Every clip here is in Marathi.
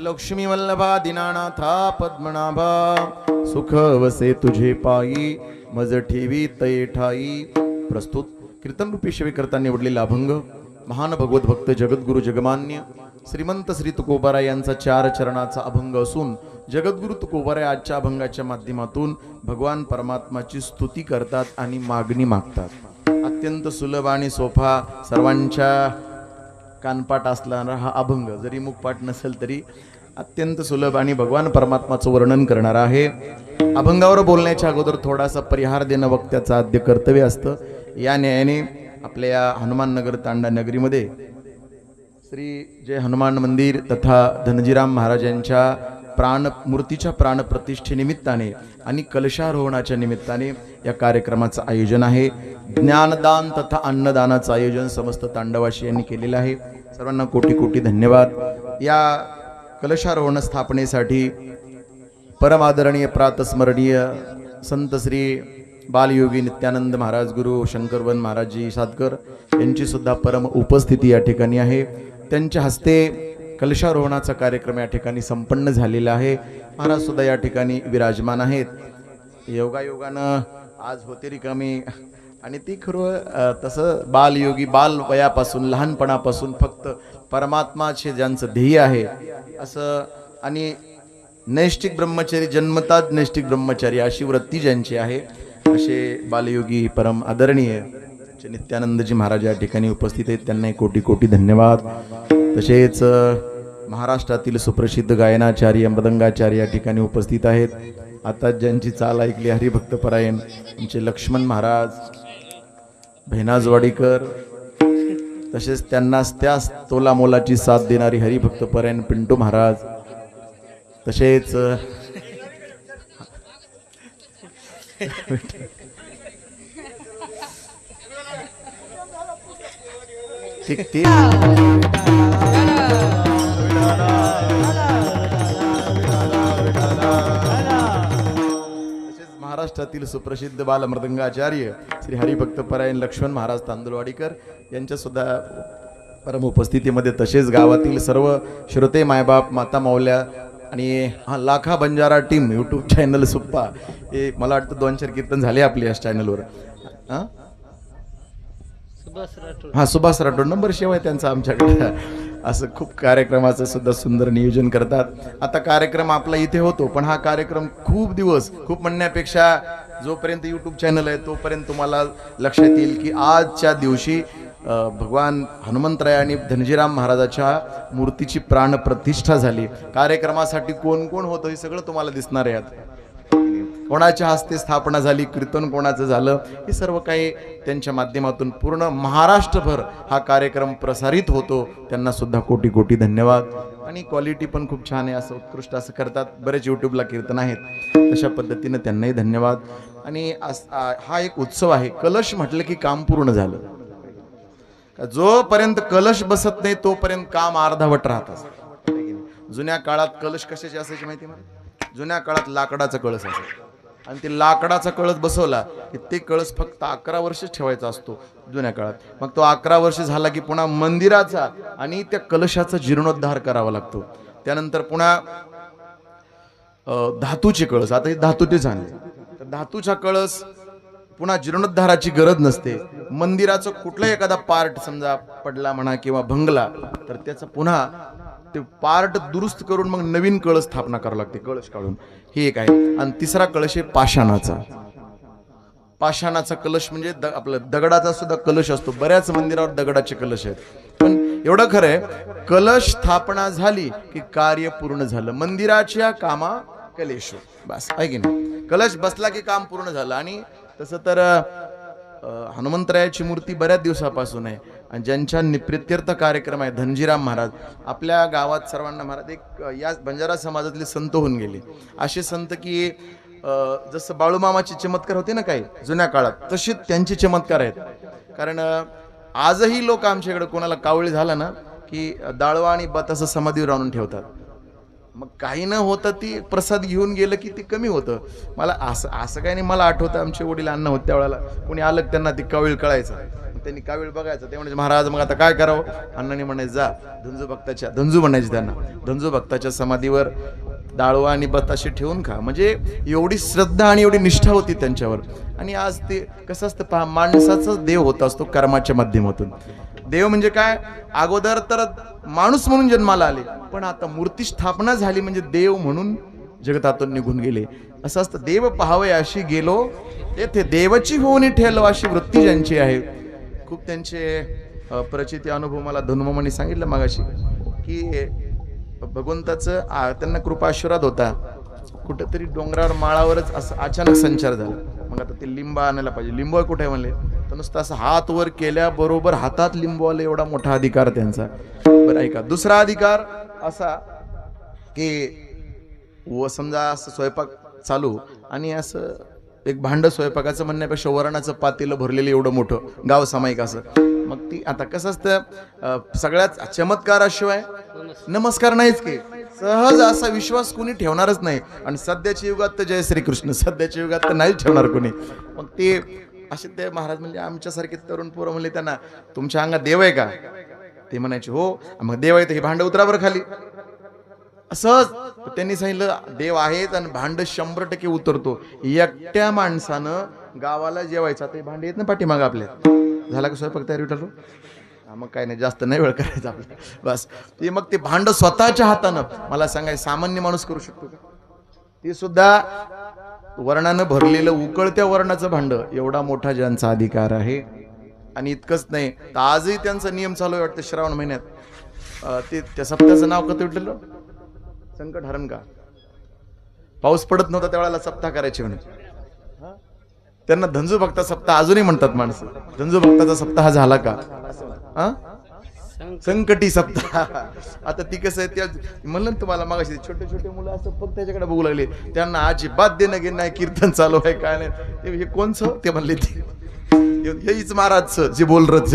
लक्ष्मी वल्लभा दीनानाथा पद्मनाभा सुख वसे तुझे पायी मज ठेवी तये ठाई. प्रस्तुत कीर्तन रूपी सेवेकरता निवडलेला अभंग महान भगवत भक्त जगद्गुरु जगमान्य श्रीमंत श्री तुकोबाराय यांचा 4 चरणाचा अभंग असून जगद्गुरु तुकोबाराय आजच्या अभंगाच्या माध्यमातून भगवान परमात्माची स्तुती करतात आणि मागणी मागतात. अत्यंत सुलभ आणि सोपा सर्वांच्या कानपाट असणारा हा अभंग जरी मुखपाठ नसेल तरी अत्यंत सुलभ आणि भगवान परमात्माचं वर्णन करणारा आहे. अभंगावर बोलण्याच्या अगोदर थोडासा परिहार देणं वक्त्याचं आद्य कर्तव्य असतं. या न्यायाने आपल्या हनुमाननगर तांडा नगरीमध्ये श्री जय हनुमान मंदिर तथा धनजीराम महाराजांच्या मूर्तीच्या प्राणप्रतिष्ठेनिमित्ताने आणि कलशारोहणाच्या निमित्ताने या कार्यक्रमाचं आयोजन आहे. ज्ञानदान तथा अन्नदानाचं आयोजन समस्त तांडवासियांनी केलेलं आहे. सर्वांना कोटी कोटी धन्यवाद. या कलशारोहण स्थापनेसाठी परमादरणीय प्रातस्मरणीय संत श्री बालयोगी नित्यानंद महाराज गुरु शंकरवन महाराजजी सादकर यांची सुद्धा परम उपस्थिती या ठिकाणी आहे. त्यांच्या हस्ते कलशारोहणाचा कार्यक्रम या ठिकाणी संपन्न झालेला आहे. महाराज सुद्धा या ठिकाणी विराजमान आहेत. योगायोगानं आज होते रिकामी आणि ती खरं तसं बालयोगी बाल वयापासून लहानपणापासून फक्त परमात्माचे ज्यांचं ध्येय आहे असं आणि नैष्टिक ब्रह्मचारी जन्मतात नैष्टिक ब्रह्मचारी अशी वृत्ती ज्यांची आहे असे बालयोगी परम आदरणीय नित्यानंदजी महाराज या ठिकाणी उपस्थित आहेत. त्यांनाही कोटी कोटी धन्यवाद. तसेच महाराष्ट्रातील सुप्रसिद्ध गायनाचार्य मृदंगाचार्य या ठिकाणी उपस्थित आहेत. आता ज्यांची चाल ऐकली हरिभक्तपरायण आमचे लक्ष्मण महाराज भेनाजवाडीकर तसेच त्यांनाच त्याच तोलामोलाची साथ देणारी हरिभक्तपरायण पिंटू महाराज तसेच ठीक महाराष्ट्रातील सुप्रसिद्ध बालमृदंगाचार्य श्री हरिभक्तपरायण लक्ष्मण महाराज तांदुळवाडीकर यांच्या सुद्धा परम उपस्थितीमध्ये तसेच गावातील सर्व श्रोते मायबाप माता माऊल्या आणि लाखा Banjara team YouTube channel Suppa हे मला वाटतं 2-4 कीर्तन झाले आपले या चॅनलवर. सुभाष राठोड नंबर शेव आहे त्यांचा आमच्याकडे. असं खूप कार्यक्रमाचं सुद्धा सुंदर नियोजन करतात. आता कार्यक्रम आपला इथे होतो पण हा कार्यक्रम खूप दिवस खूप म्हणण्यापेक्षा जोपर्यंत यूट्यूब चॅनल आहे तोपर्यंत तुम्हाला लक्षात येईल की आजच्या दिवशी भगवान हनुमंतराय आणि धनजीराम महाराजाच्या मूर्तीची प्राणप्रतिष्ठा झाली. कार्यक्रमासाठी कोण कोण होतं हे सगळं तुम्हाला दिसणार आहे. कोणाच्या हस्ते स्थापना झाली कीर्तन कोणाचं झालं हे सर्व काही त्यांच्या माध्यमातून पूर्ण महाराष्ट्रभर हा कार्यक्रम प्रसारित होतो. त्यांना सुद्धा कोटी कोटी धन्यवाद. आणि क्वालिटी पण खूप छान आहे असं उत्कृष्ट असं करतात. बरेच यूट्यूबला कीर्तन आहेत तशा पद्धतीनं त्यांनाही धन्यवाद. आणि हा एक उत्सव आहे. कलश म्हटलं की काम पूर्ण झालं. जोपर्यंत कलश बसत नाही तोपर्यंत काम अर्धवट राहतात. जुन्या काळात कलश कशाचे असायचे माहिती मला? जुन्या काळात लाकडाचा कळस असायचा आणि ते लाकडाचा कळस बसवला की ते कळस फक्त 11 वर्ष ठेवायचा असतो जुन्या काळात. मग तो 11 वर्ष झाला की पुन्हा मंदिराचा आणि त्या कलशाचा जीर्णोद्धार करावा लागतो. त्यानंतर पुन्हा धातूचे कळस आता हे धातूचे झाले तर धातूचा कळस पुन्हा जीर्णोद्धाराची गरज नसते. मंदिराचं कुठलाही एखादा पार्ट समजा पडला म्हणा किंवा भंगला तर त्याचा पुन्हा ते पार्ट दुरुस्त करून मग नवीन कळस स्थापना करावं लागते कळश काढून. हे एक आहे. आणि तिसरा कळश आहे पाषाणाचा. पाषाणाचा कलश म्हणजे आपलं दगडाचा सुद्धा कलश असतो. बऱ्याच मंदिरावर दगडाचे कलश आहेत. पण एवढं खरं आहे कलश स्थापना झाली की कार्य पूर्ण झालं. मंदिराच्या कामा कलेशो बस आहे की नाही. कलश बसला की काम पूर्ण झालं. आणि तसं तर हनुमंतरायाची मूर्ती बऱ्याच दिवसापासून आहे आणि ज्यांच्या प्रित्यर्थ कार्यक्रम आहे धनजीराम महाराज आपल्या गावात सर्वांना महाराज एक या बंजारा समाजातले संत होऊन गेले. असे संत की जसं बाळूमामाचे चमत्कार होते ना काही जुन्या काळात तसे त्यांचे चमत्कार आहेत. कारण आजही लोक आमच्याकडे कोणाला कावळी झाला ना की दाळवा आणि बतासं समाधीवर आणून ठेवतात. मग काही न होतं ती प्रसाद घेऊन गेलं की ते कमी होतं. मला असं काही नाही. मला आठवतं आमचे वडील अन्न होते त्यावेळेला कोणी आलं त्यांना ती कावळी कळायचं त्यांनी कावीळ बघायचं. ते म्हणजे महाराज मग आता काय करावं. अण्णांनी म्हणायचं जा धंजू म्हणायचे त्यांना, धंजू भक्ताच्या समाधीवर डाळवा आणि बताशी ठेवून खा. म्हणजे एवढी श्रद्धा आणि एवढी निष्ठा होती त्यांच्यावर. आणि आज ते कसं असतं पहा, माणसाचाच देव होत असतो कर्माच्या माध्यमातून. देव म्हणजे काय, अगोदर तर माणूस म्हणून जन्माला आले, पण आता मूर्ती स्थापना झाली म्हणजे देव म्हणून जगतातून निघून गेले. असं असतं, देव पाहावे अशी गेलो तेथे देवाची होऊन ठेलो अशी वृत्ती ज्यांची आहे. खूप त्यांचे प्रचिती अनुभव मला धनुमामाने सांगितलं मगाशी की भगवंताचं त्यांना कृपा आशीर्वाद होता. कुठेतरी डोंगरावर माळावरच असं अचानक संचार झाला. मग आता ते लिंब आणायला पाहिजे. लिंब कुठे आहे म्हणले, तर नुसतं असं हात वर केल्याबरोबर हातात लिंबू आले, एवढा मोठा अधिकार त्यांचा. बरं ऐका, दुसरा अधिकार असा की समजा असं स्वयंपाक चालू आणि असं एक भांड स्वयंपाकाचं म्हणण्यापेक्षा वरणाचं पातेलं भरलेलं एवढं मोठं गाव सामायिक असं. मग ती आता कसं असतं, सगळ्यात चमत्काराशिवाय नमस्कार नाहीच की. सहज असा विश्वास कोणी ठेवणारच नाही. आणि सध्याच्या युगात तर जय श्रीकृष्ण, सध्याच्या युगात तर नाहीच ठेवणार कोणी. मग ते असे ते महाराज म्हणजे आमच्यासारखे तरुण पोरं म्हणले त्यांना, तुमच्या अंगात देव आहे का. ते म्हणायचे हो. मग देव आहे तर हे भांड उतरावर खाली. सहज त्यांनी सांगितलं देव आहेच आणि भांड 100% उतरतो. एकट्या माणसानं गावाला जेवायचं. ते भांडे येत ना पाठीमाग आपल्या. झाला का स्वयंपाक तयारी ठरलो. मग काय नाही, जास्त नाही वेळ करायचा आपला बस. ते मग ते भांड स्वतःच्या हातानं, मला सांगायचं सामान्य माणूस करू शकतो का. ते सुद्धा वर्णानं भरलेलं उकळत्या वर्णाचं भांड, एवढा मोठा ज्यांचा अधिकार आहे. आणि इतकंच नाही तर आजही त्यांचा नियम चालू आहे वाटतं श्रावण महिन्यात. ते त्या सप्त्याचं नाव कसं विठलं, संकट हरण का. पाऊस पडत नव्हता त्यावेळेला सप्ताह करायचे म्हणून. त्यांना धंजू भक्ता सप्ताह अजूनही म्हणतात माणसं. धंजू भक्ताचा सप्ताह झाला का, संकटी सप्ताह. आता ती कसं आहे, त्या म्हणलं ना तुम्हाला मागाशी, छोटे छोटे मुलं असं फक्त त्याच्याकडे बघू लागले. त्यांना अजिबात देणं घेणं नाही, कीर्तन चालू आहे काय नाही. हे कोणचं ते म्हणले, ते हेच महाराजचं जे बोल रच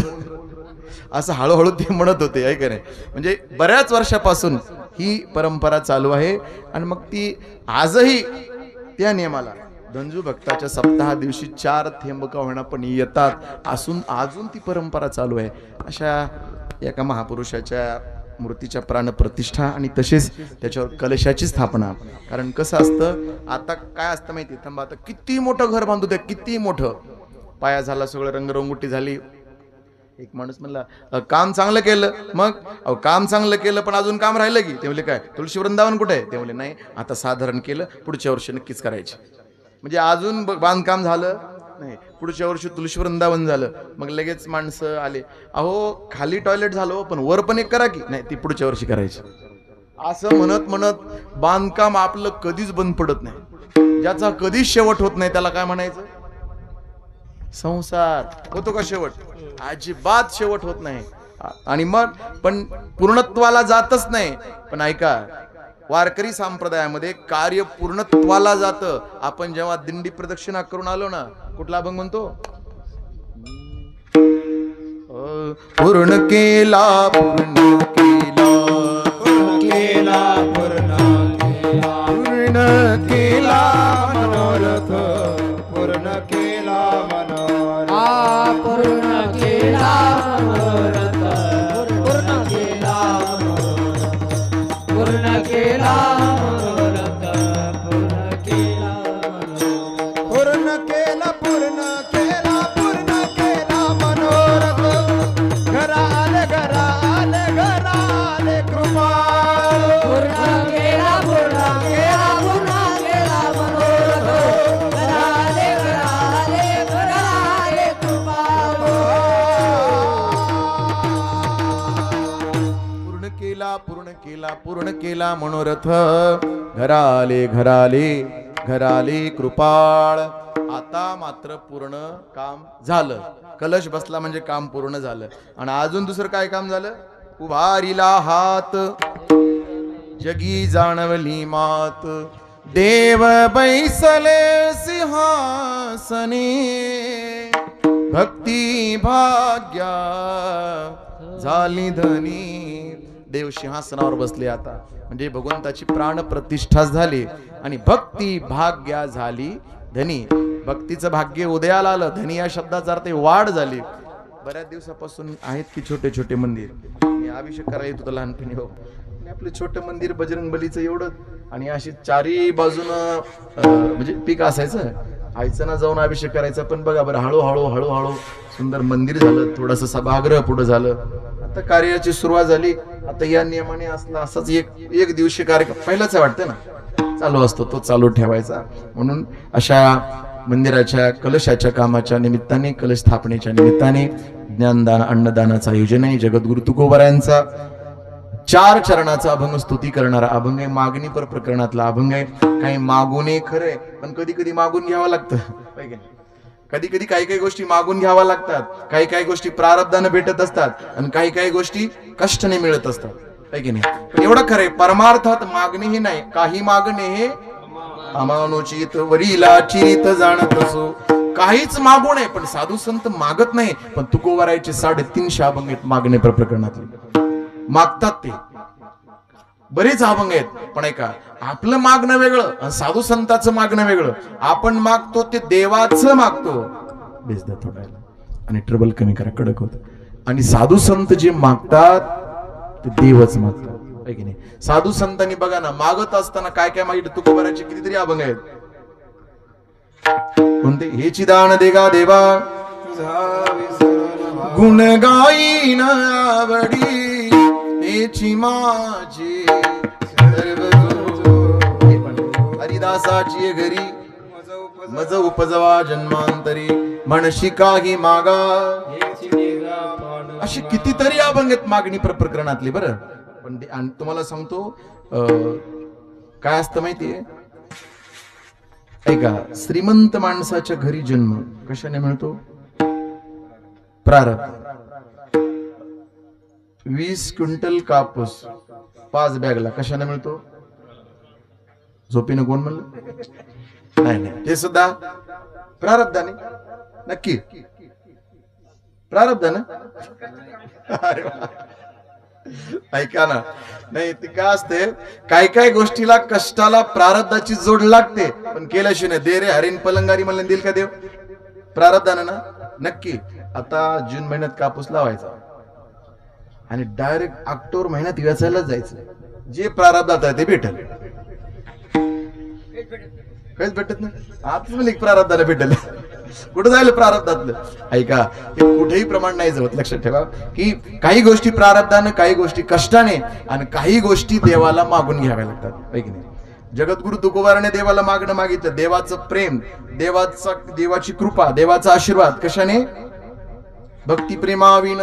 असं हळूहळू ते म्हणत होते आहे का नाही. म्हणजे बऱ्याच वर्षापासून ही परंपरा चालू आहे. आणि मग ती आजही त्या नियमाला धंजू भक्ताच्या सप्ताहा दिवशी 4 थेंब का होईना पण येतात अजून ती परंपरा चालू आहे. अशा एका महापुरुषाच्या मूर्तीच्या प्राणप्रतिष्ठा आणि तसेच त्याच्यावर कलशाची स्थापना. कारण कसं असतं, आता काय असतं माहिती, थांबा आता किती मोठं घर बांधू द्या, किती मोठं पाया झाला, सगळं रंगरंगोटी झाली. एक माणूस म्हणला काम चांगलं केलं. मग काम चांगलं केलं पण अजून काम राहिलं की. ते म्हणले काय तुळशी वृंदावन कुठे आहे. ते म्हणले नाही, आता साधारण केलं, पुढच्या वर्षी नक्कीच करायचे. म्हणजे अजून बांधकाम झालं नाही, पुढच्या वर्षी तुळशी वृंदावन झालं. मग लगेच माणसं आले, अहो खाली टॉयलेट झालं पण वर पण एक करा की. नाही, ती पुढच्या वर्षी करायची. असं म्हणत म्हणत बांधकाम आपलं कधीच बंद पडत नाही. ज्याचा कधीच शेवट होत नाही त्याला काय म्हणायचं, संसार. होतो का शेवट, अजिबात शेवट होत नाही. आणि मग पण पूर्णत्वाला जातच नाही. पण ऐका, वारकरी संप्रदायामध्ये कार्य पूर्णत्वाला जातं. आपण जेव्हा दिंडी प्रदक्षिणा करून आलो ना, कुठला अभंग म्हणतो, पूर्ण केला पूर्ण केला पूर्ण केला पूर्ण केला पूर्ण केला मनोरथ पूर्ण केला मनोरथ पूर्ण केला मनोरथ पूर्ण केला मनोरथ पूर्ण केला मनोरथ पूर्ण केला पूर्ण केला पूर्ण केला पूर्ण केला मनोरथ. घरा आले घरा आले घरा आले कृपाळ. पूर्ण केला पूर्ण केला पूर्ण केला मनोरथ. घरा आले घरा आले घरा आले कृपाळ. पूर्ण केला पूर्ण केला पूर्ण केला मनोरथ. घरा आले घरा आले घरा आले कृपाळ. आता मात्र पूर्ण काम झालं. कलश बसला म्हणजे काम पूर्ण झालं. आणि अजून दुसरं काय काम झालं, उभारीला हात जगी जाणवली मात. देव बैसले सिंहासनी भक्ती भाग्या झाली धनी. देव सिंहासनावर बसले आता, म्हणजे भगवंताची प्राण प्रतिष्ठा झाली आणि भक्ती भाग्या झाली धनी. भक्तीचं भाग्य उदयाला आलं. धनी या शब्दाचा अर्थ वाढ झाली. बऱ्याच दिवसापासून आहेत की छोटे छोटे मंदिर. मी अभिषेक करायला येत होतो लहानपणी हो. आणि आपलं छोटं मंदिर बजरंग बलीचं एवढं आणि अशी चारी बाजूनं म्हणजे पीक असायचं. आईचं ना जाऊन अभिषेक करायचा. पण बघा बरं हळूहळू सुंदर मंदिर झालं, थोडंसं सभागृह पुढे झालं. आता कार्याची सुरुवात झाली. आता या नियमाने असला असाच एक दिवशी कार्यक्रम पहिलाच वाटतं ना चालू असतो, तो चालू ठेवायचा. म्हणून अशा मंदिराच्या कलशाच्या कामाच्या निमित्ताने, कलश स्थापनेच्या निमित्ताने ज्ञानदान अन्नदानाचं आयोजन आहे. जगद्गुरु तुकोबारायांचा 4 चरणाचा अभंग स्तुती करणारा अभंग आहे. मागणी पर प्रकरणातला अभंग आहे. काही मागून खरंय, पण कधी कधी मागून घ्यावं लागतं. कधी कधी काही गोष्टी मागून घ्याव्या लागतात. काही गोष्टी प्रारब्धाने भेटत असतात आणि काही गोष्टी कष्टाने मिळत असतात. की नाही? पण एवढं खरंय, परमार्थात मागणी ही नाही. काही मागणे हे अमानुचित वरीला चिरित जाणत असो. काहीच मागू नये, पण साधू संत मागत नाही. पण तुकोबारायचे 350 अभंग आहेत मागणे पर प्रकरणातले. मागतात ते बरेच अभंग आहेत. पण ऐका, आपलं मागणं वेगळं आणि साधू संतांचं मागणं वेगळं. आपण मागतो ते देवाचं मागतो. बेसदा थोडायला आणि ट्रबल कमी करा, कडक होत. आणि साधू संत जे मागतात ते देवच मागतात. आहे की नाही? साधू संतांनी बघा ना, मागत असताना काय मागितलं. तुकोबाराचे कितीतरी अभंग आहेत. कोणते? हेची दान देगा देवा गुण गायीन आवडी, हेची माझी हरिदासाची घरी मज उपजवा जन्मांतरी, म्हणशी काही मागा. अशी कितीतरी अभंग आहेत मागणी प्रकरणातली. बरं, पण तुम्हाला सांगतो काय असतं माहितीये? ऐका, श्रीमंत माणसाच्या घरी जन्म कशाने मिळतो? प्रारब्ध. 20 क्विंटल कापूस 5 बॅगला कशाने मिळतो? झोपीनं. कोण म्हणलं? नाही, ते सुद्धा प्रारब्धाने. नक्की प्रारब्धाने. ऐका ना, नाही ते काय असते, काय गोष्टीला कष्टाला प्रारब्धाची जोड लागते. पण केल्याशिवाय दे रे हरीण पलंगारी म्हणलं दिल का देव? प्रारब्धाने ना. नक्की. आता जून महिन्यात कापूस लावायचा आणि डायरेक्ट ऑक्टोबर महिन्यात वेचायलाच जायचं. जे प्रारब्धात आहे ते भेटेल. काहीच भेटत नाही. आता प्रारब्धाला भेटेल. कुठं जायला प्रारब्धातलं? ऐका, हे कुठेही प्रमाण नाही जवळ. लक्षात ठेवा की काही गोष्टी प्रारब्धाने, काही गोष्टी कष्टाने आणि काही गोष्टी देवाला मागून घ्याव्या लागतात. की नाही? जगद्गुरु तुकोबाराने देवाला मागणं मागितलं. देवाचं प्रेम, देवाची कृपा, देवाचा आशीर्वाद कशाने? भक्ती प्रेमाविन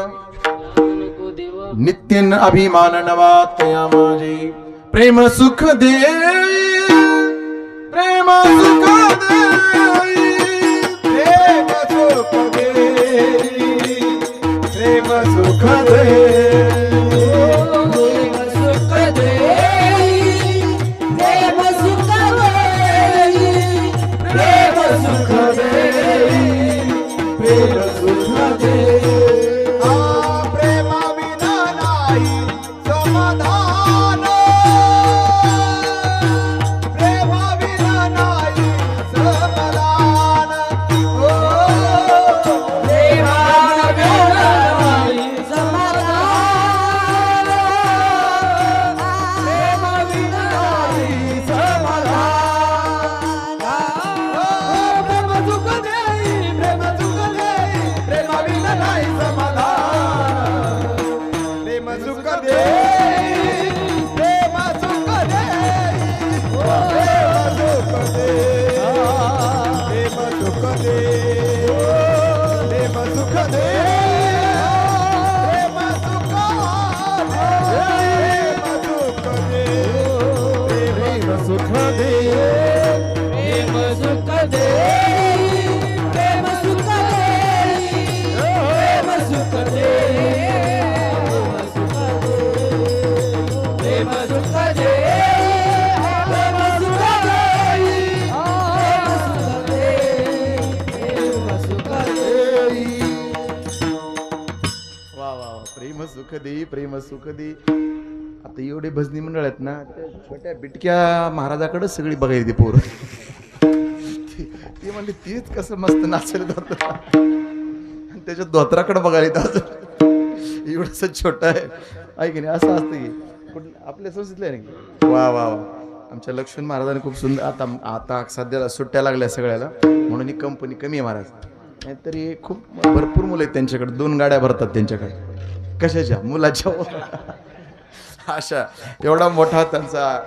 नित्य अभिमान नवा तया माझे, प्रेम सुख दे, प्रेम सुख दे, प्रेम सुख दे, प्रेम सुख दे. प्रेम सुख दे. आता एवढे भजनी मंडळ आहेत ना, छोट्या बिटक्या महाराजाकडे सगळी बघायची पोर. ते म्हणजे तेच कसं मस्त नाचलं जात. त्याच्या धोत्राकडे बघायला येतात एवढंच छोटं आहे ऐक नाही असं असतं की कुठलं आपल्या संस्कृतीला आहे नाही. वा वा वा आमच्या लक्ष्मण महाराजांनी खूप सुंदर आता आता सध्याला सुट्ट्या लागल्या सगळ्याला म्हणून ही कंपनी कमी आहे महाराज नाहीतरी खूप भरपूर मुलं आहेत त्यांच्याकडे 2 गाड्या भरतात त्यांच्याकडे कशाच्या मुलाच्या अशा एवढा मोठा त्यांचा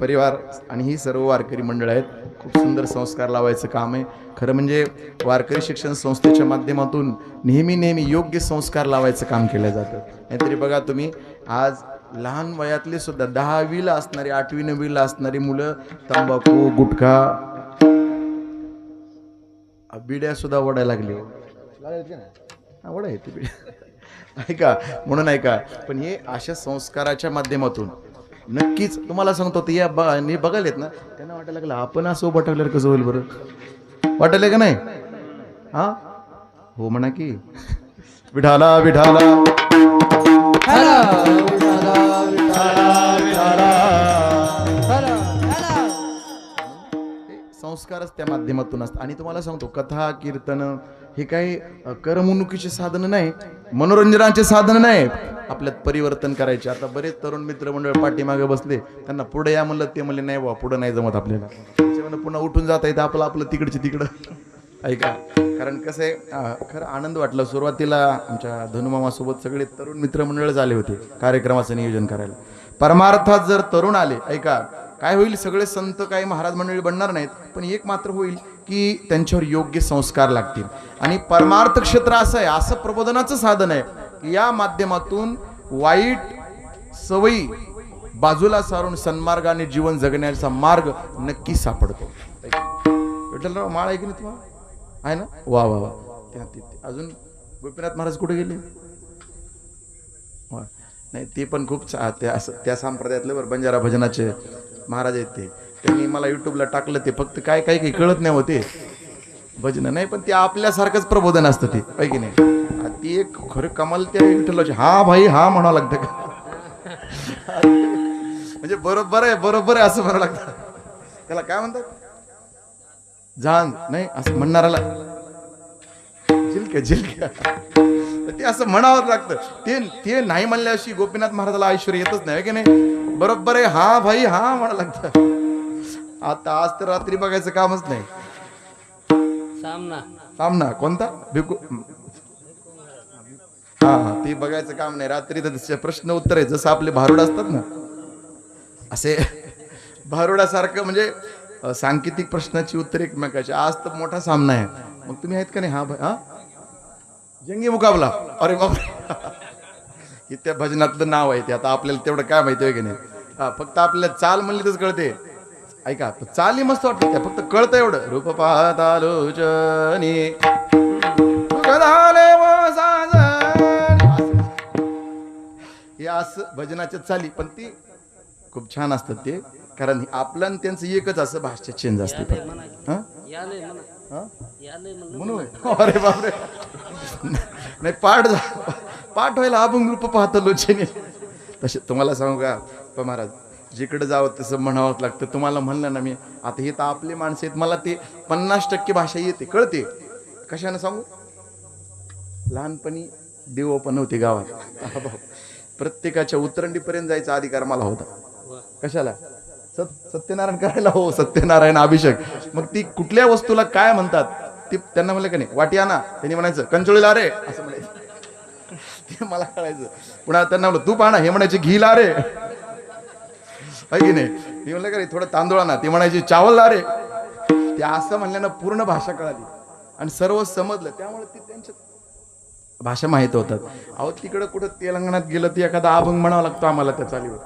परिवार आणि ही सर्व वारकरी मंडळ आहेत. खूप सुंदर संस्कार लावायचं काम आहे. खरं म्हणजे वारकरी शिक्षण संस्थेच्या माध्यमातून नेहमी योग्य संस्कार लावायचं काम केलं जातं. नाहीतरी बघा तुम्ही आज लहान वयातले सुद्धा 10वीला असणारी 8वी 9वीला असणारी मुलं तंबाखू गुटखा बिड्या सुद्धा ओढायला लागली ओढा येते बिड्या ऐका म्हणून ऐका पण हे अशा संस्काराच्या माध्यमातून नक्कीच तुम्हाला सांगतो ते या बघायला येत ना त्यांना वाटायला लागलं आपण असं उभं टाकल्यावर कसं होईल बरं वाटायला का नाही हा हो म्हणा की विठाला विठाला संस्कारच त्या माध्यमातून असतात. आणि तुम्हाला सांगतो कथा कीर्तन हे काही करमणुकीचे साधन नाही मनोरंजनाचे साधन नाही आपल्यात परिवर्तन करायचे. आता बरेच तरुण मित्रमंडळ पाठीमागे बसले त्यांना पुढे या म्हणलं ते म्हणले नाही बा पुढं नाही जमत आपल्याला त्याच्यामुळे पुन्हा उठून जाता येतं आपलं तिकडचे तिकडं ऐका. कारण कसं आहे खरं आनंद वाटला सुरुवातीला आमच्या धनुमामासोबत सगळे तरुण मित्रमंडळ झाले होते कार्यक्रमाचं नियोजन करायला. परमार्थात जर तरुण आले ऐका काय होईल सगळे संत काही महाराज मंडळी बनणार नाहीत पण एक मात्र होईल की त्यांच्यावर योग्य संस्कार लागतील. आणि परमार्थ क्षेत्र असं आहे असं प्रबोधनाचं साधन आहे की या माध्यमातून वाईट सवयी बाजूला सारून सन्मार्गाने जीवन जगण्याचा मार्ग नक्की सापडतो. विठ्ठलराव माळ आहे की नाही तुम्हाला आहे ना वा वा वा अजून गोपीनाथ महाराज कुठे गेले नाही ते पण खूप त्या संप्रदायातले बरं बंजारा भजनाचे महाराज आहेत ते त्यांनी मला युट्यूबला टाकलं ते फक्त काय काही कळत नाही होते भजन नाही पण ते आपल्यासारखंच प्रबोधन असतं ते आहे की नाही ती एक खरं कमाल त्या विठ्ठलाची हा भाई हा म्हणावं लागतं का म्हणजे बरोबर आहे असं म्हणावं लागतं त्याला काय म्हणतात झांज नाही असं म्हणणाराला झिलक्या ते असं म्हणावं लागतं ते नाही म्हणल्याशी गोपीनाथ महाराजाला ऐश्वर्य येतच नाही की नाही बरोबर आहे हा भाई हा म्हणावं लागतं. आता आज तर रात्री बघायचं कामच नाही सामना कोणता भिकू हा ते बघायचं काम नाही रात्री तर प्रश्न उत्तर आहे जसं आपले भारुड असतात ना असे भारुडासारखं म्हणजे सांकेतिक प्रश्नाची उत्तर एकमेकाची. आज तर मोठा सामना आहे मग तुम्ही आहेत का नाही हा भाई हा जंगी मुकाबला अरे बापरे की त्या भजनातलं नाव आहे ते आता आपल्याला तेवढं काय माहिती आहे की नाही हा फक्त आपल्याला चाल म्हणली तरच कळते ऐका चालही मस्त वाटतं त्या फक्त कळतं एवढं रूप पाहतालोचनी हे असं भजनाच्या चाली पण ती खूप छान असतात ते कारण आपलं आणि त्यांचं एकच असं भाषा चेंज असते म्हणून अरे बापरे नाही पाठ व्हायला अभंग रूप पाहता लोचने तसे तुम्हाला सांगू का महाराज जिकडे जावं तसं म्हणावंच लागतं. तुम्हाला म्हणलं ना मी आता हे तर आपले माणसं आहेत मला ते 50% भाषा येते कळते कशाने सांगू लहानपणी देव पण होते गावात प्रत्येकाच्या उतरंडीपर्यंत जायचा अधिकार मला होता. कशाला सत्यनारायण करायला हो सत्यनारायण अभिषेक मग ती कुठल्या वस्तूला काय म्हणतात ती त्यांना म्हणलं का नाही वाटी आणा त्यांनी म्हणायचं कंचोळीला रे असं म्हणायचं ते मला कळायचं. पुन्हा त्यांना म्हणलं तूप आणा हे म्हणायचे घी ला रे आहे की नाही मी म्हणलं का रे थोडं तांदूळ आणा ते म्हणायचे चावल ला रे ते असं म्हणल्यानं पूर्ण भाषा कळाली आणि सर्व समजलं त्यामुळे ती त्यांच्या भाषा माहित होतात. अहो तिकडं कुठं तेलंगणात गेलं तर एखादा अभंग म्हणावा लागतो आम्हाला त्या चालीवर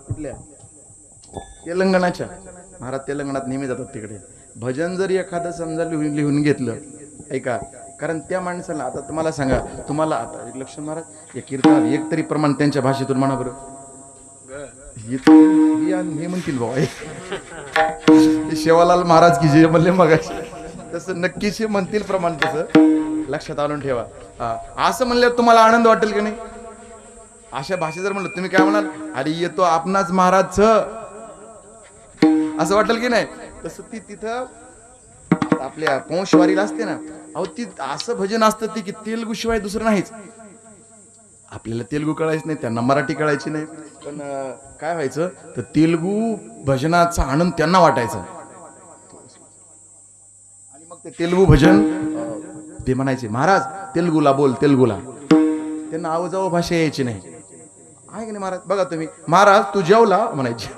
कुठल्या तेलंगणाच्या महाराज तेलंगणात नेहमी जातात तिकडे भजन जरी एखादं समजा लिहून घेतलं ऐका कारण त्या माणसाला आता तुम्हाला सांगा तुम्हाला आता एक लक्ष्मण महाराज या कीर्तनात एक तरी प्रमाण त्यांच्या भाषेतून म्हणा बरं हे म्हणतील भाऊ शेवालाल महाराज की जे म्हणले मग तसं नक्कीच म्हणतील प्रमाण तसं लक्षात आणून ठेवा. असं म्हणल्यावर तुम्हाला आनंद वाटेल की नाही अशा भाषेत जर म्हणलं तुम्ही काय म्हणाल अरे येतो आपणाच महाराज असं वाटेल की नाही तसं ती तिथं आपल्या पौंशवारीला असते ना अहो ती असं भजन असतं ती की तेलगू शिवाय दुसरं नाहीच. आपल्याला तेलगू कळायचं नाही, त्यांना मराठी कळायची नाही, पण काय व्हायचं तर तेलगू भजनाचा आनंद त्यांना वाटायचा. आणि मग ते तेलगू भजन ते म्हणायचे, महाराज तेलगूला बोल, तेलगूला. त्यांना आवजाव भाषा यायची नाही, आहे की नाही महाराज. बघा तुम्ही, महाराज तू जेवला म्हणायचे,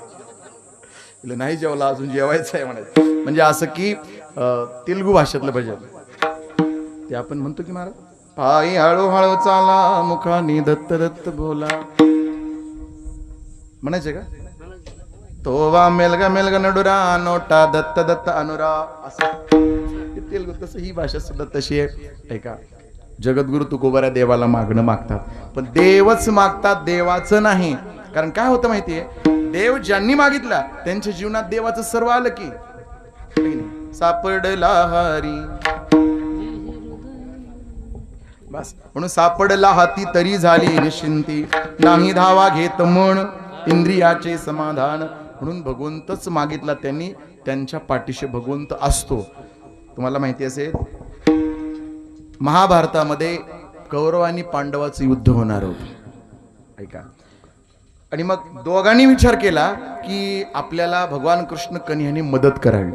नाही जेवला अजून जेवायचं आहे म्हणायचं. म्हणजे असं की तेलगू भाषेतलं भजन ते आपण म्हणतो की महाराज पायी हळूहळू चाला मुखानी दत्त दत्त बोला म्हणायचे का. तोवा मेलगा मेलगा नडुरा नोटा दत्त दत्त अनुरा, असं तेलगू. तसं ही भाषा सुद्धा तशी आहे. ऐका, जगद्गुरु तुकोबाऱ्या देवाला मागणं मागतात, पण देवच मागतात, देवाचं नाही. कारण काय होतं माहितीये, देव ज्यांनी मागितला त्यांच्या जीवनात देवाचं सर्व आलं की. सापडला हारी बस, म्हणून सापडला हाती तरी झाली निश्चिंती, नाही धावा घेत मन इंद्रियाचे समाधान. म्हणून भगवंतच मागितला त्यांनी, त्यांच्या पाठीशी भगवंत असतो. तुम्हाला माहिती असेल महाभारतामध्ये कौरव आणि पांडवाचं युद्ध होणार होतं. ऐका, आणि मग दोघांनी विचार केला की आपल्याला भगवान कृष्ण कन्हैयाने मदत करावी,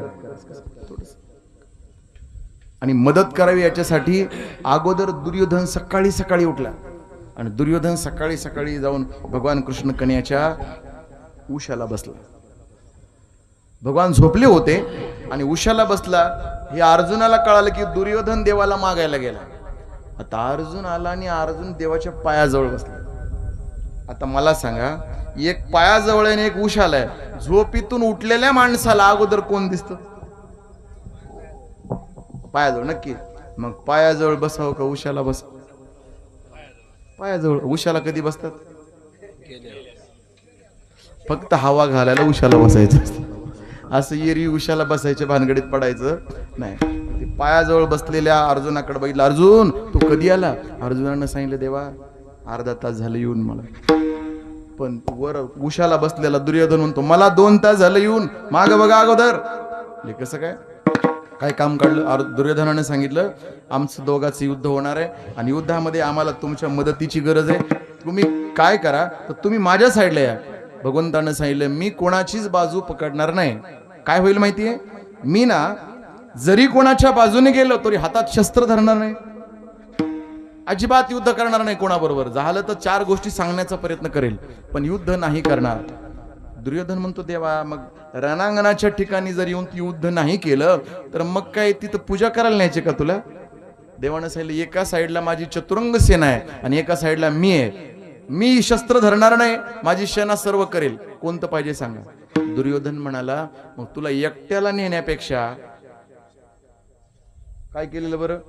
आणि मदत करावी याच्यासाठी अगोदर दुर्योधन सकाळी सकाळी उठला, आणि दुर्योधन सकाळी सकाळी जाऊन भगवान कृष्ण कन्हैयाच्या उशाला बसला. भगवान झोपले होते आणि उशाला बसला. हे अर्जुनाला कळालं की दुर्योधन देवाला मागायला गेला. आता अर्जुन आला आणि अर्जुन देवाच्या पायाजवळ बसला. आता मला सांगा, एक पायाजवळ आहे आणि एक उशाला आहे. झोपीतून उठलेल्या माणसाला अगोदर कोण दिसतं? पायाजवळ नक्की. मग पायाजवळ बसावं का उशाला बसावं? पायाजवळ. उशाला कधी बसतात? फक्त हवा घालायला उशाला बसायचं, असं एरी उशाला बसायच्या भानगडीत पडायचं नाही. ते पायाजवळ बसलेल्या अर्जुनाकडे बघितलं. अर्जुन तू कधी आला? अर्जुनानं सांगितलं, देवा अर्धा तास झालं येऊन मला. पण वर उशाला बसलेला दुर्योधन म्हणतो, मला 2 तास झालं येऊन, माग बघा अगोदर. कसं काय काम काढलं? दुर्योधनाने सांगितलं, आमचं दोघांचं युद्ध होणार आहे आणि युद्धामध्ये आम्हाला तुमच्या मदतीची गरज आहे. तुम्ही काय करा, तर तुम्ही माझ्या साईडला या. भगवंतानं सांगितलं, मी कोणाचीच बाजू पकडणार नाही. काय होईल माहितीये, मी ना जरी कोणाच्या बाजूने गेलो तरी हातात शस्त्र धरणार नाही, अजिबात युद्ध करणार नाही कोणाबरोबर. झालं तर 4 गोष्टी सांगण्याचा प्रयत्न करेल, पण युद्ध नाही करणार. दुर्योधन म्हणतो, देवा मग रणांगणाच्या ठिकाणी जर येऊन युद्ध नाही केलं तर मग काय तिथं पूजा करायला न्यायचे का तुला? देवानं सांगितलं, एका साईडला माझी चतुरंग सेना आहे आणि एका साईडला मी आहे. मी शस्त्र धरणार नाही, माझी सेना सर्व करेल. कोणतं पाहिजे सांगा? दुर्योधन म्हणाला, मग तुला एकट्याला नेण्यापेक्षा काय केलेलं बरं?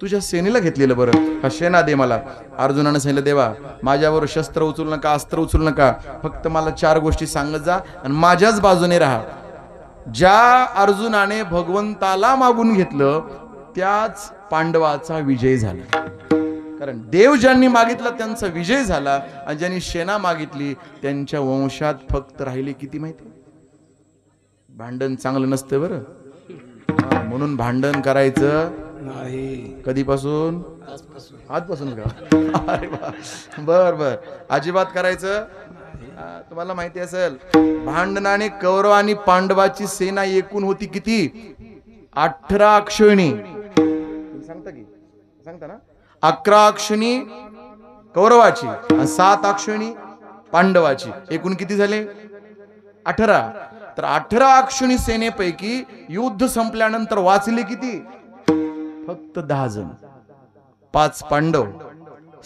तुझ्या सेनेला घेतलेलं बरं. हा सेना दे मला. अर्जुनानं सांगितलं, देवा माझ्यावर शस्त्र उचलू नका, अस्त्र उचलू नका, फक्त मला 4 गोष्टी सांगत जा आणि माझ्याच बाजूने राहा. ज्या अर्जुनाने भगवंताला मागून घेतलं त्याच पांडवाचा विजय झाला. कारण देव ज्यांनी मागितला त्यांचा विजय झाला, आणि ज्यांनी सेना मागितली त्यांच्या वंशात फक्त राहिले किती माहिती? भांडण चांगलं नसतं बरं. म्हणून भांडण करायचं नाही. कधीपासून? आजपासून का? अरे बर अजिबात करायचं. तुम्हाला माहिती असेल, भांडणाने कौरव आणि पांडवाची सेना एकूण होती किती? 18 अक्षौहिणी. सांगता ना? 11 अक्षौहिणी कौरवाची आणि 7 अक्षौहिणी पांडवाची. एकूण किती झाले? 18. तर 18 अक्षौहिणी सेनेपैकी युद्ध संपल्यानंतर वाचले किती? फक्त 10 जण. 5 पांडव,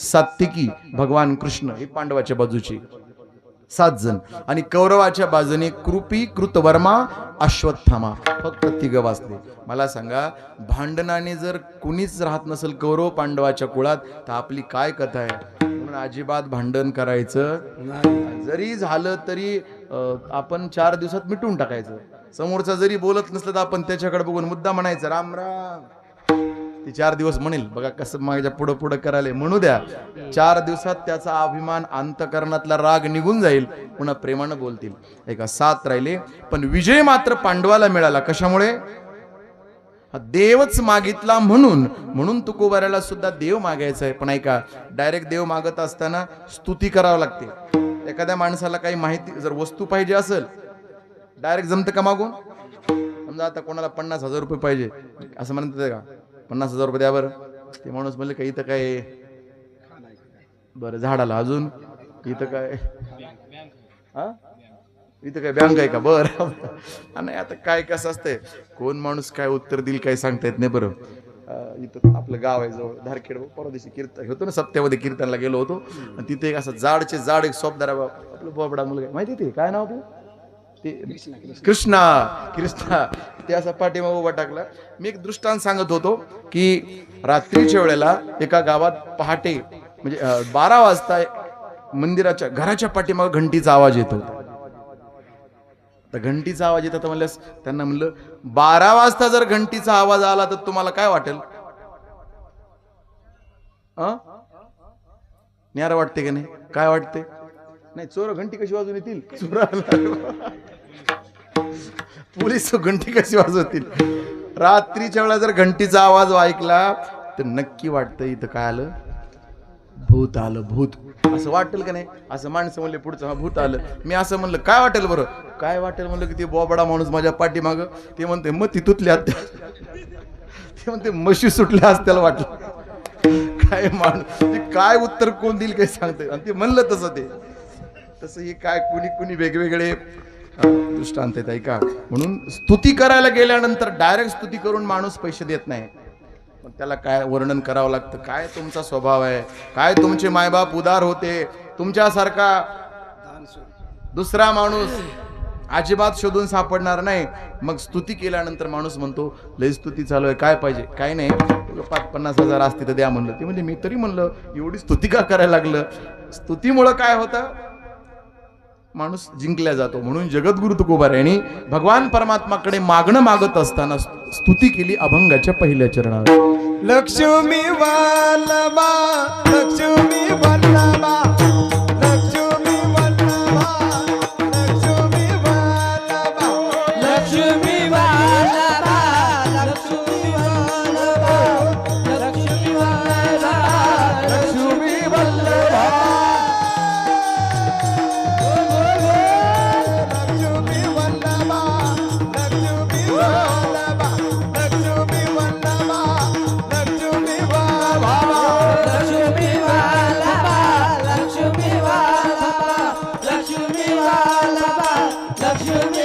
सात्विकी भगवान कृष्ण हे पांडवाच्या बाजूचे 7 जण, आणि कौरवाच्या बाजूने कृपी, कृतवर्मा, अश्वत्थामा फक्त 3 वाचले. मला सांगा, भांडणाने जर कुणीच राहत नसेल कौरव पांडवाच्या कुळात तर आपली काय कथा आहे? म्हणून अजिबात भांडण करायचं नाही. जरी झालं तरी आपण 4 दिवसात मिटून टाकायचं. समोरचा जरी बोलत नसलं तर आपण त्याच्याकडे बघून मुद्दा म्हणायचं, राम राम. ती 4 दिवस म्हणेल, बघा कसं माझ्या पुढं पुढं करायला, म्हणू द्या. 4 दिवसात त्याचा अभिमान, अंतकरणातला राग निघून जाईल, पुन्हा प्रेमानं बोलतील. एका 7 राहिले, पण विजय मात्र पांडवाला मिळाला. कशामुळे? देवच मागितला म्हणून तुकोबाऱ्याला सुद्धा देव मागायचा आहे. पण ऐका, डायरेक्ट देव मागत असताना स्तुती करावी लागते. एखाद्या माणसाला काही माहिती जर वस्तू पाहिजे असेल, डायरेक्ट जमतं का मागून? समजा आता कोणाला 50,000 रुपये पाहिजे असं म्हणतात का, 50,000 रुपये द्या बरं. ते माणूस म्हणले का इथं काय बरं झाडाला, अजून इथं काय, हा इथं काय बँक आहे का, बरं. नाही आता काय कसं असतंय, कोण माणूस काय उत्तर देईल काय सांगता येत नाही. बरं इथं आपलं गाव आहे जवळ धारखेड, परवा दिवशी कीर्तन होतो ना, सप्त्यामध्ये कीर्तनला गेलो होतो. आणि तिथे एक असं जाड एक सोपदार आपलं बोबडा मुलगा, माहिती ते काय नाव आपलं, ते कृष्णा ते असं पाठीमागं उभा टाकला. मी एक दृष्टांत सांगत होतो की रात्रीच्या वेळेला एका गावात पहाटे म्हणजे 12 वाजता मंदिराच्या घराच्या पाठीमागं घंटीचा आवाज येतो. तर घंटीचा आवाज येतात म्हणल्यास त्यांना म्हणलं 12 वाजता जर घंटीचा आवाज आला तर तुम्हाला काय वाटेल? न्यारा वाटते का नाही? काय वाटते? नाही, चोर घंटी कशी वाजवून येतील? पोलीस घंटी कशी वाजवतील? रात्रीच्या वेळा जर घंटीचा आवाज ऐकला तर नक्की वाटतं इथं काय आलं, भूत आलं, भूत. असं वाटेल का नाही? असं माणसं म्हणले पुढचं, हा भूत आलं. मी असं म्हणलं काय वाटेल बरं? काय वाटेल म्हणलं की ते बोबडा माणूस माझ्या पाठीमाग, ते म्हणते मग ती तुटल्या, ते म्हणते म्हशी सुटल्या असत्याला वाटलं. काय माणूस, ते काय उत्तर कोण देईल काही सांगते. आणि ते म्हणलं तसं हे काय कुणी वेगवेगळे दृष्टांत आहेत ऐका. म्हणून स्तुती करायला गेल्यानंतर डायरेक्ट स्तुती करून माणूस पैसे देत नाही. मग त्याला काय वर्णन करावं लागतं, काय तुमचा स्वभाव आहे, काय तुमचे मायबाप उदार होते, तुमच्यासारखा दुसरा माणूस अजिबात शोधून सापडणार नाही. मग स्तुती केल्यानंतर माणूस म्हणतो लय स्तुती चालू आहे, काय पाहिजे? काय नाही, 50,000 असते तर द्या म्हणलं. ते म्हणजे मी तरी म्हणलं एवढी स्तुती का करायला लागलं? स्तुतीमुळं काय होतं, माणूस जिंकला जातो. म्हणून जगद्गुरु तुकोबाऱ्यांनी भगवान परमात्माकडे मागणं मागत असताना स्तुती केली अभंगाच्या पहिल्या चरणात. लक्ष्मी वल्लभा, लक्ष्मी वल्लभा, लक्ष्मी वल्लभा, लक्ष्मी वल्लभा, लक्ष्मी वल्लभा, लक्ष्मी वल्लभा, लक्ष्मी वल्लभा, लक्ष्मी वल्लभा, लक्ष्मी वल्लभा, लक्ष्मी वल्लभा, लक्ष्मी वल्लभा, लक्ष्मी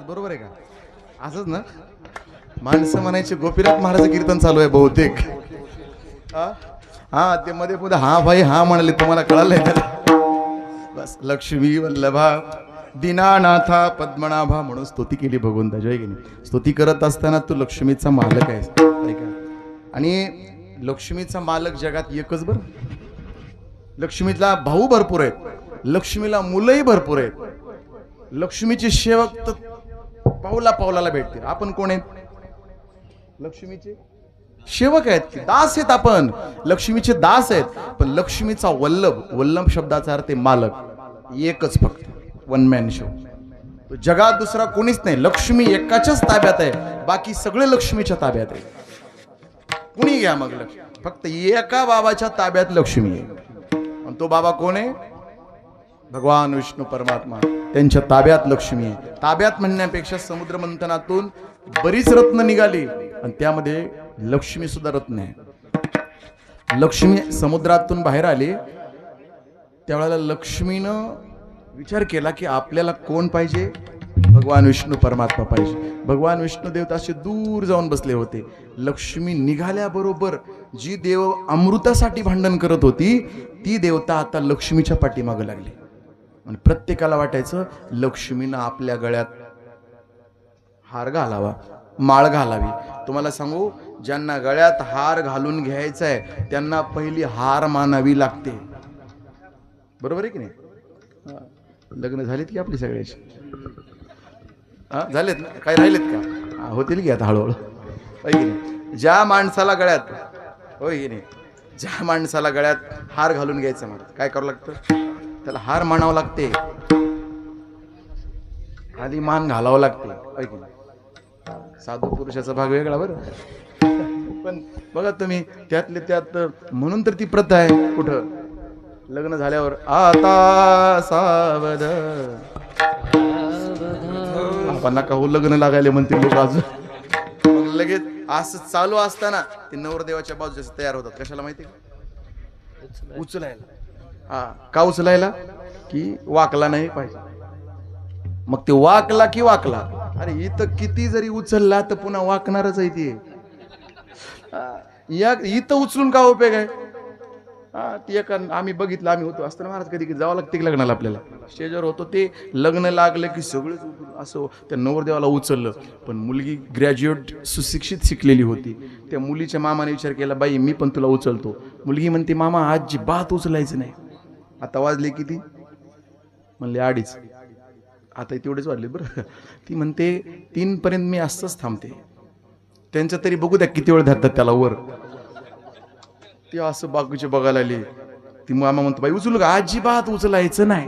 बरोबर आहे का? असंच ना, माणसं म्हणायचे गोपीनाथ महाराज कीर्तन चालू आहे बहुतेक. हा ते मध्ये पुढे हा भाई हा म्हणाले, तुम्हाला कळालंय बस. लक्ष्मी वल्लभा दीनानाथा पद्मनाभा म्हणून स्तुती केली भगवंताची, आहे की नाही? स्तुती करत असताना तू लक्ष्मीचा मालक आहेस, आणि लक्ष्मीचा मालक जगात एकच बरं. लक्ष्मीला भाऊ भरपूर आहेत, लक्ष्मीला मुलंही भरपूर आहेत. लक्ष्मीचे सेवक तर पावला पावलाला भेटतील. आपण कोण आहेत? लक्ष्मीचे सेवक आहेत, दास आहेत. आपण लक्ष्मीचे दास आहेत. पण लक्ष्मीचा वल्लभ शब्दाचा अर्थ मालक, एकच फक्त, वन मॅन शो. जगात दुसरा कोणीच नाही. लक्ष्मी एकाच्याच ताब्यात आहे, बाकी सगळे लक्ष्मीच्या ताब्यात आहे. कुणी घ्या मग लक्ष्मी, फक्त एका बाबाच्या ताब्यात लक्ष्मी आहे. आणि तो बाबा कोण आहे? भगवान विष्णू परमात्मा. त्यांच्या ताब्यात लक्ष्मी आहे. ताब्यात म्हणण्यापेक्षा समुद्र मंथनातून बरीच रत्न निघाली आणि त्यामध्ये लक्ष्मी सुद्धा रत्न आहे. लक्ष्मी समुद्रातून बाहेर आली त्यावेळेला लक्ष्मीनं विचार केला की आपल्याला कोण पाहिजे? भगवान विष्णू परमात्मा पाहिजे. भगवान विष्णू देवता असे दूर जाऊन बसले होते. लक्ष्मी निघाल्याबरोबर जी देव अमृतासाठी भांडण करत होती ती देवता आता लक्ष्मीच्या पाठीमागं लागली. आणि प्रत्येकाला वाटायचं लक्ष्मीनं आपल्या गळ्यात हार घालावा, माळ घालावी. तुम्हाला सांगू, ज्यांना गळ्यात हार घालून घ्यायचा आहे त्यांना पहिली हार मानावी लागते. बरोबर आहे की नाही? लग्न झालीत की आपली सगळ्याची? झालेत ना? काही राहिलेत का? होतील की आता हळूहळू. होय की नाही? ज्या माणसाला गळ्यात, होय की नाही, ज्या माणसाला गळ्यात हार घालून घ्यायचा मला काय करावं लागतं? त्याला हार मानावं लागते, आधी मान घालावं लागते. होय की नाही? साधू पुरुषाचा भाग वेगळा बरं. पण बघा तुम्ही, त्यातले त्यात म्हणून तर ती प्रथा आहे. कुठं लग्न झाल्यावर आता सावध आपण नका हो लग्न लागायला म्हणते लोक अजून. मग लगेच असं चालू असताना ते नवरदेवाच्या बाजूचे तयार होतात. कशाला माहिती? उचलायला. हा, का उचलायला? की वाकला नाही पाहिजे. मग ते वाकला की वाकला. अरे इथं किती जरी उचलला तर पुन्हा वाकणारच आहे ती. इथं उचलून का उपयोग आहे? ती एका आम्ही बघितलं, आम्ही होतो असताना महाराज कधी जावं लागते की लग्नाला आपल्याला. स्टेजवर होतो ते लग्न लागलं की सगळेच असं त्या नवरदेवाला उचललं. पण मुलगी ग्रॅज्युएट सुशिक्षित शिकलेली होती. त्या मुलीच्या मामाने विचार केला, बाई मी पण तुला उचलतो. मुलगी म्हणते, मामा अजिबात उचलायचं नाही. आता वाजले किती? म्हणले 2:30. आता तेवढेच वाढले बरं. ती म्हणते 3 पर्यंत मी असंच थांबते. त्यांचं तरी बघू द्या किती वेळ धरतात त्याला वर. ती असं बागूचे बघायला आली. ती मामा म्हणतो, बाई उचलू का? अजिबात उचलायचं नाही.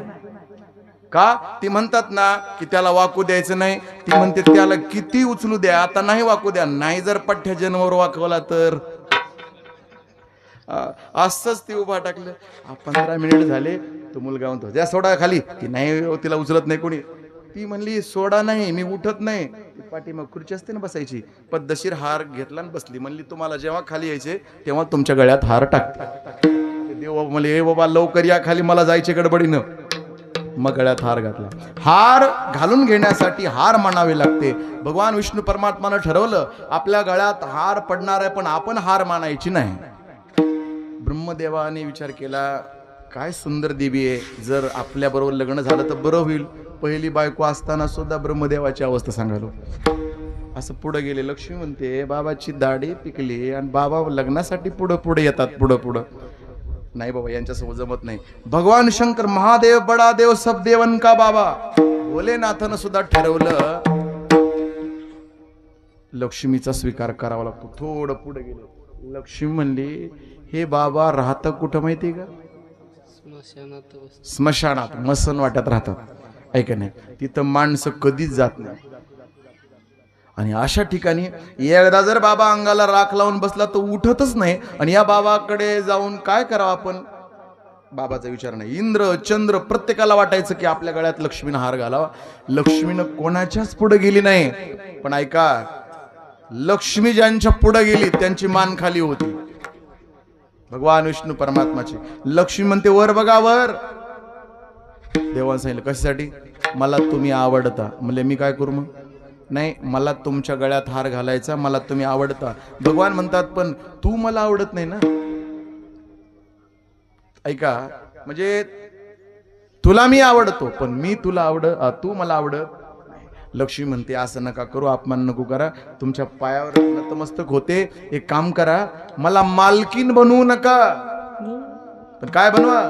का? ती म्हणतात ना की त्याला वाकू द्यायचं नाही. ती म्हणते त्याला किती उचलू द्या, आता नाही वाकू द्या. नाही जर पठ्ठ्या जनावर वाकवला तर असंच ती उभा टाकलं. 15 मिनिट झाले. तो मुलगा म्हणतो, द्या सोडा खाली. ती नाही, तिला उचलत नाही कोणी. ती म्हणली, सोडा नाही, मी उठत नाही. ती पाठी मग खुर्ची असते ना बसायची, पद्धतशीर हार घेतला आणि बसली. म्हणली, तुम्हाला जेव्हा खाली यायचे तेव्हा तुमच्या गळ्यात हार टाकते. देव म्हणले, ए बाबा लवकर या खाली, मला जायचे गडबडीनं. मग गळ्यात हार घातला. हार घालून घेण्यासाठी हार मानावे लागते. भगवान विष्णू परमात्मानं ठरवलं आपल्या गळ्यात हार पडणार आहे, पण आपण हार मानायची नाही. ब्रह्मदेवाने विचार केला, काय सुंदर देवी आहे, जर आपल्या बरोबर लग्न झालं तर बरं होईल. पहिली बायको असताना सुद्धा ब्रह्मदेवाची अवस्था सांगालो. असं पुढे गेले. लक्ष्मी म्हणते, बाबाची दाढी पिकली आणि बाबा लग्नासाठी पुढं पुढे येतात. पुढं नाही बाबा, यांच्यासोबत जमत नाही. भगवान शंकर, महादेव बडा देव सब देवन का बाबा, भोलेनाथानं सुद्धा ठरवलं लक्ष्मीचा स्वीकार करावा लागतो. थोडं पुढे गेले. लक्ष्मी म्हणली, हे बाबा राहतं कुठं माहितीये का? स्मशानात, मसन वाट्यात राहतात. ऐका नाही, तिथं माणसं कधीच जात नाही. आणि अशा ठिकाणी एकदा जर बाबा अंगाला राख लावून बसला तर उठतच नाही. आणि या बाबाकडे जाऊन काय करावं आपण? बाबाचा विचार नाही. इंद्र चंद्र प्रत्येकाला वाटायचं की आपल्या गळ्यात लक्ष्मीनं हार घालावा. लक्ष्मीनं कोणाच्याच पुढे गेली नाही. पण ऐका, लक्ष्मी ज्यांच्या पुढे गेली त्यांची मान खाली होती. भगवान विष्णू परमात्माची. लक्ष्मी म्हणते, वर बघा वर. देवाने सांगितलं, कशासाठी? मला तुम्ही आवडता. म्हणजे मी काय करू मग? नाही, मला तुमच्या गळ्यात हार घालायचा, मला तुम्ही आवडता. भगवान म्हणतात, पण तू मला आवडत नाही ना. ऐका, म्हणजे तुला मी आवडतो पण मी तुला तू मला आवडत. लक्ष्मी म्हणते, असं नका करू, अपमान नको करा. तुमच्या पायावर नतमस्तक होते. एक काम करा, मला मालकीन बनवू नका, पण काय बनवा?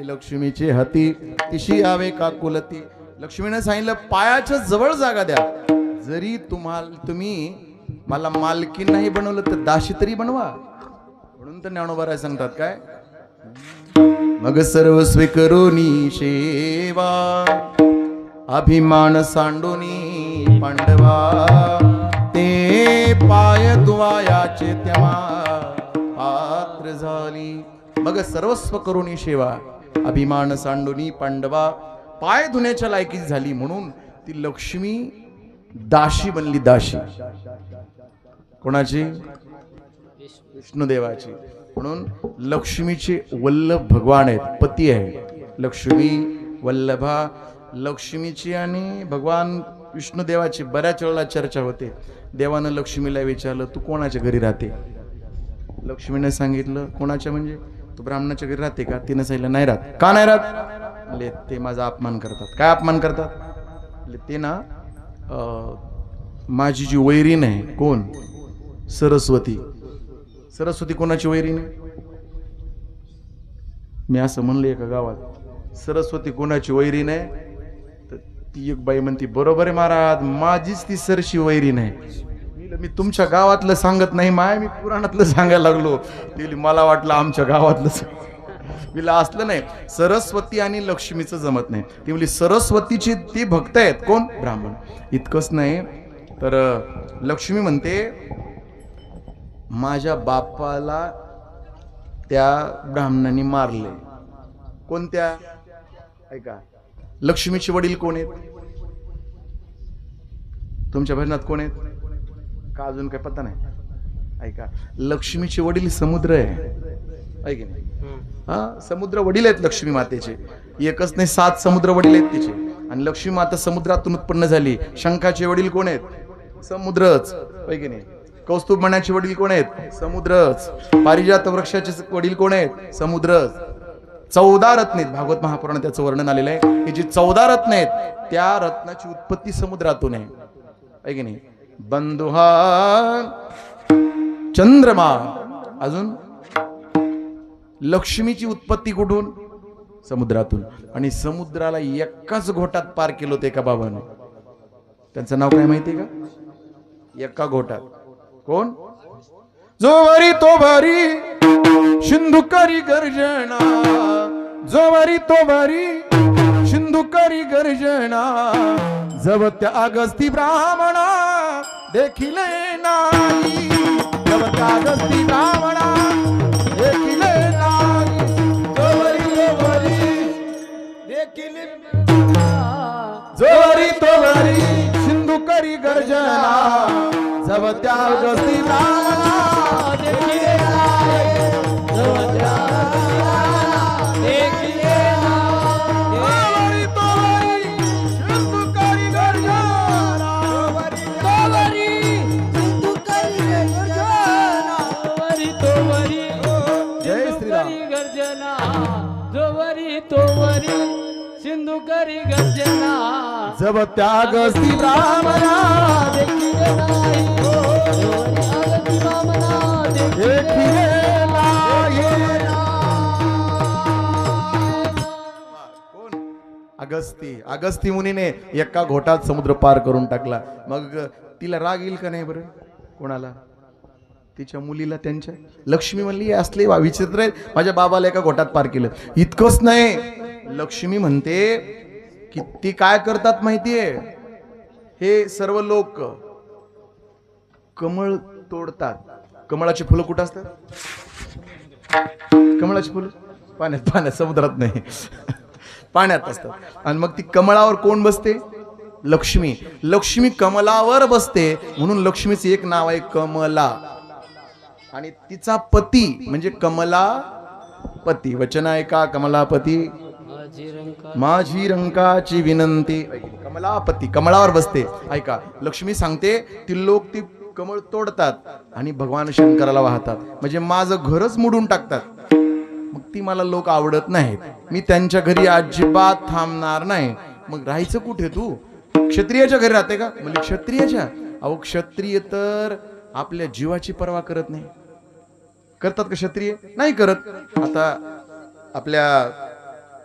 लक्ष्मीचे हाती तिशी यावे का कुलती. लक्ष्मीने सांगितलं पायाच्या जवळ जागा द्या. जरी तुम्ही मला मालकीन नाही बनवलं तर दाशी तरी बनवा. म्हणून तर ज्ञानोबा सांगतात काय, मग सर्वस्वी करोनी शेवा अभिमान सांडोनी पांडवा. ते पाय दुवायाचे तेव्हा पात्र झाली. मग सर्वस्व करोनी सेवा अभिमान सांडोनी पांडवा. पाय धुण्याच्या लायकी झाली म्हणून ती लक्ष्मी दाशी बनली. दाशी कोणाची? विष्णुदेवाची. म्हणून लक्ष्मीचे वल्लभ भगवान आहेत, पती आहे. लक्ष्मी वल्लभा. लक्ष्मीची आणि भगवान विष्णुदेवाची बऱ्याच वेळेला चर्चा होते. देवानं लक्ष्मीला विचारलं तू कोणाच्या घरी राहते? लक्ष्मीने सांगितलं कोणाच्या म्हणजे तू ब्राह्मणाच्या घरी राहते का? तिने सांगितलं नाही राहत. का नाही राहत? ले ते माझा अपमान करतात. काय अपमान करतात? ते ना माझी जी वैरीण आहे. कोण? सरस्वती. सरस्वती कोणाची वैरीण आहे? मी असं म्हणलं एका गावात सरस्वती कोणाची वैरीण आहे? तर ती एक बाई म्हणती बरोबर आहे महाराज, माझीच ती सरशी वैरीण आहे. मी तुमच्या गावातलं सांगत नाही माय, मी पुराणातलं सांगायला लागलो. ती मला वाटलं आमच्या गावातलं. तिला असलं नाही. सरस्वती आणि लक्ष्मीचं जमत नाही. ती म्हणली सरस्वतीची ती भक्त आहेत. कोण? ब्राह्मण. इतकंच नाही तर लक्ष्मी म्हणते माझ्या बापाला त्या ब्राह्मणांनी मारले. कोणत्या? ऐका, लक्ष्मीचे वडील कोण आहेत? तुमच्या भजनात कोण आहेत का? अजून काय पत्ता नाही. ऐका, लक्ष्मीचे वडील समुद्र आहे. ऐक नाही, हा समुद्र वडील आहेत लक्ष्मी मातेचे. एकच नाही 7 समुद्र वडील आहेत तिचे. आणि लक्ष्मी माता समुद्रातून उत्पन्न झाली. शंखाचे वडील कोण आहेत? समुद्रच. ऐक नाही, कौस्तुभ मण्याचे वडील कोण आहेत? समुद्रच. पारिजात वृक्षाचे वडील कोण आहेत? समुद्रच. 14 रत्न आहेत. भागवत महापुराणात त्याचं वर्णन आलेलं आहे की जी 14 रत्न आहेत त्या रत्नाची उत्पत्ती समुद्रातून आहे. ऐक नाही, बंधुहा चंद्रमा. अजून लक्ष्मीची उत्पत्ती कुठून? समुद्रातून. आणि समुद्राला एकाच घोटात पार केलं होतं एका बाबाने. त्यांचं नाव काय माहितीये का? एका घोटात. कोण? जो वरी तो भरी सिंधुकरी गर्जना. जो वरी तो भरी सिंधुकरी गर्जना. जब त्या अगस्ती ब्राह्मणा देखिले नाही. जब त्या अगस्ती ब्राह्मणा देखिले नाही. जोवरी देखिले जोवरी तोवरी सिंधुकरी गर्जना. जब त्या अगस्ती ब्राह्मणा देखिले नाही. जब त्या देखिले नाही. जोवरी तोवरी सिंधुकरी गर्जना. जोवरी सिंधुकरी गर्जना. जोवरी तोवरी जय श्रीराम गर्जना. जोवरी तोवरी सिंधुकरी गर्जना. जब त्या अगस्ती ब्राह्मणा देखिले नाही. जोवरी अगस्ती ब्राह्मणा देखिले अगस्ती मुनीने एका घोटात समुद्र पार करून टाकला. मग तिला राग येईल का नाही बरं? कोणाला? तिच्या मुलीला. त्यांच्या लक्ष्मी म्हणली असले विचित्र आहेत, माझ्या बाबाला एका घोटात पार केलं. इतकंच नाही, लक्ष्मी म्हणते की ती काय करतात माहितीये? हे सर्व लोक कमळ तोडतात. कमळाची फुलं कुठं असतात? कमळाची फुलं पाण्यात समुद्रात नाही पाण्यात असतात. आणि मग ती कमळावर कोण बसते? लक्ष्मी. लक्ष्मी कमलावर बसते म्हणून लक्ष्मीचे एक नाव आहे कमला. आणि तिचा पती म्हणजे कमला पती. वचन आहे का? कमलापती माझी रंकाची विनंती. कमलापती कमळावर बसते. ऐका, लक्ष्मी सांगते ती लोक ती कमळ तोडतात आणि भगवान शंकराला वाहतात. म्हणजे माझं घरच मोडून टाकतात. मग ती मला लोक आवडत नाहीत. मी त्यांच्या घरी अजिबात थांबणार नाही. मग राहायचं कुठे? तू क्षत्रियाच्या घरी राहते का? म्हणजे क्षत्रियाच्या. अहो क्षत्रिय तर आपल्या जीवाची पर्वा करत नाही. करतात का क्षत्रिय? नाही करत. आता आपल्या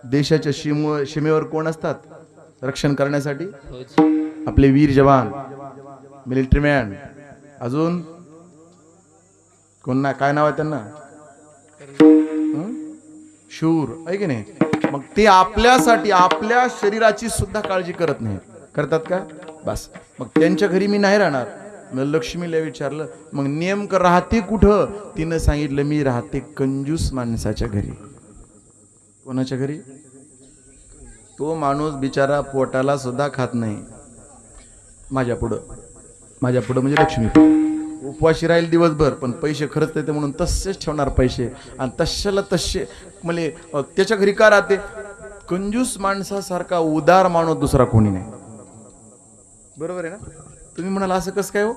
देशाच्या सीमेवर कोण असतात रक्षण करण्यासाठी? आपले वीर जवान, मिलिटरी मॅन. अजून कोण ना, काय नाव आहे त्यांना? शूर, आहे की नाही? मग ते आपल्यासाठी आपल्या शरीराची सुद्धा काळजी करत नाही. करतात का? बस मग त्यांच्या घरी मी नाही राहणार. मग लक्ष्मीला विचारलं, मग नेमकं राहते कुठं? तिनं सांगितलं, मी राहते कंजूस माणसाच्या घरी. कोणाच्या घरी? तो माणूस बिचारा पोटाला सुद्धा खात नाही. माझ्या पुढं म्हणजे लक्ष्मी उपवाशी राहील दिवसभर, पण पैसे खर्च येते म्हणून तसेच ठेवणार पैसे, आणि तशाला तसे म्हणजे त्याच्या घरी का राहते? कंजूस माणसासारखा उदार माणूस दुसरा कोणी नाही. बरोबर आहे ना? तुम्ही म्हणाल असं कसं काय हो?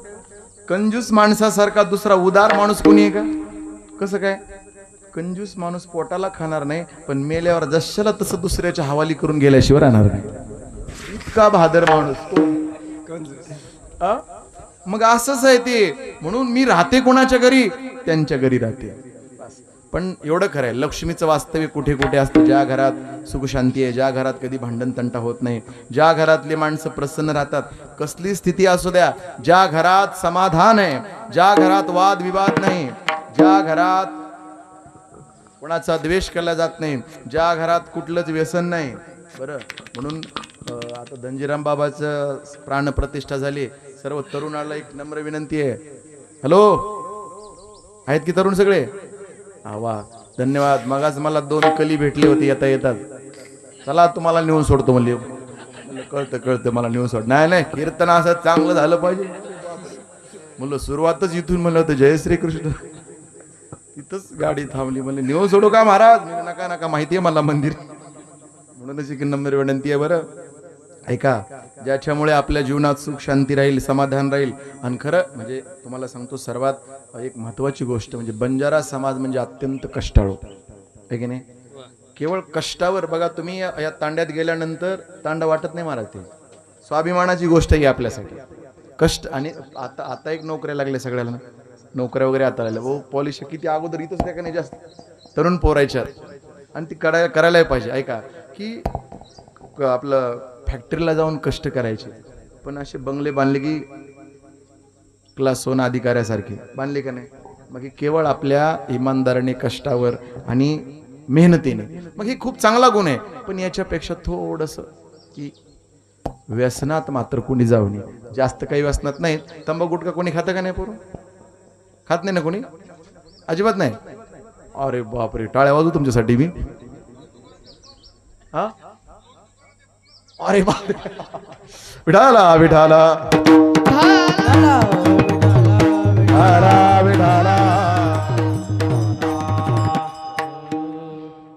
कंजूस माणसासारखा दुसरा उदार माणूस कोणी आहे का? कसं काय? कंजूस माणूस पोटाला खाणार नाही, पण मेल्यावर जशाला तसं दुसऱ्याच्या हवाली करून गेल्याशिवाय राहणार नाही. इतका बहादर माणूस तो. मग असंच आहे ते. म्हणून मी राहते कोणाच्या घरी? त्यांच्या घरी राहते. पण एवढं खरं आहे, लक्ष्मीचं वास्तव्य कुठे कुठे असतं? ज्या घरात सुख शांती आहे, ज्या घरात कधी भांडण तंटा होत नाही, ज्या घरातले माणसं प्रसन्न राहतात, कसली स्थिती असू द्या, ज्या घरात समाधान आहे, ज्या घरात वाद विवाद नाही, ज्या घरात कोणाचा द्वेष केला जात नाही, ज्या घरात कुठलंच व्यसन नाही. बरं, म्हणून आता धनजीराम बाबाचं प्राणप्रतिष्ठा झाली. सर्व तरुणाला एक नम्र विनंती आहे. हॅलो, आहेत की तरुण सगळे? वा, धन्यवाद. मगाच मला 2 कली भेटली होती येता येतात. चला तुम्हाला नेऊन सोडतो म्हणले. कळतं मला नेऊन सोड. नाही कीर्तन असं चांगलं झालं पाहिजे म्हणलं. सुरुवातच इथून म्हणलं होतं जय श्री कृष्ण. तिथंच गाडी थांबली. म्हणले नेऊन सोडू का महाराज? नका माहिती आहे मला मंदिर. म्हणूनच एक नंबर विनंती आहे. बरं ऐका, ज्याच्यामुळे आपल्या जीवनात सुख शांती राहील, समाधान राहील. आणि खरं म्हणजे तुम्हाला सांगतो, सर्वात एक महत्वाची गोष्ट म्हणजे बंजारा समाज म्हणजे अत्यंत कष्टाळू आहे की नाही? केवळ कष्टावर. बघा तुम्ही या तांड्यात गेल्यानंतर तांडा वाटत नाही महाराज. ते स्वाभिमानाची गोष्ट आहे आपल्यासाठी. कष्ट. आणि आता एक नोकऱ्या लागल्या सगळ्याला, नोकऱ्या वगैरे आता लागल्या. हो, पॉलिश किती अगोदर इथंच त्या का नाही जास्त तरुण पोरायच्या, आणि ती करायलाही पाहिजे. ऐका की आपलं फॅक्टरीला जाऊन कष्ट करायचे, पण असे बंगले बांधले की क्लास 1 अधिकाऱ्यासारखे बांधले का नाही? मग हे केवळ आपल्या इमानदारीने, कष्टावर आणि मेहनतीने. मग हे खूप चांगला गुण आहे. पण याच्यापेक्षा थोडंसं की व्यसनात मात्र कोणी जाऊ नये. जास्त काही व्यसनात नाही. तंबाखू गुटखा कोणी खातं का नाही? पोरं खात नाही ना कोणी? अजिबात नाही. अरे बापरे, टाळ्या वाजू तुमच्यासाठी मी. हा, अरे बाप, विठाला विठाला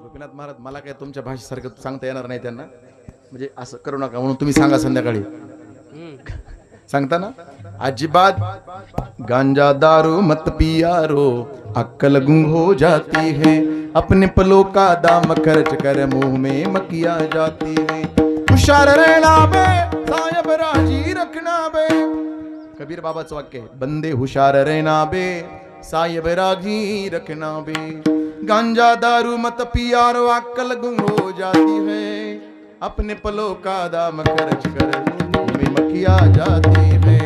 गोपीनाथ महाराज, मला काय तुमच्या भाषेसारखं सांगता येणार नाही त्यांना. म्हणजे असं करू नका म्हणून तुम्ही सांगा संध्याकाळी. सांगता ना? अजिबात गांजा दारू मत पियारो, अक्कल गुंग हो जाती है, अपने पलों का दाम खर्च कर मुंह में मकिया जाती है. हुशार रहना बे, सायब राजी रखना बे. कबीर बाबाचं वाक्य आहे, बंदे हुशार रहना बे, सायब राजी रखना बे. गांजा दारू मत पियारो, अक्कल गुंग हो जाती है, अपने पलों का दाम खर्च कर मुंह में मकिया जाती है.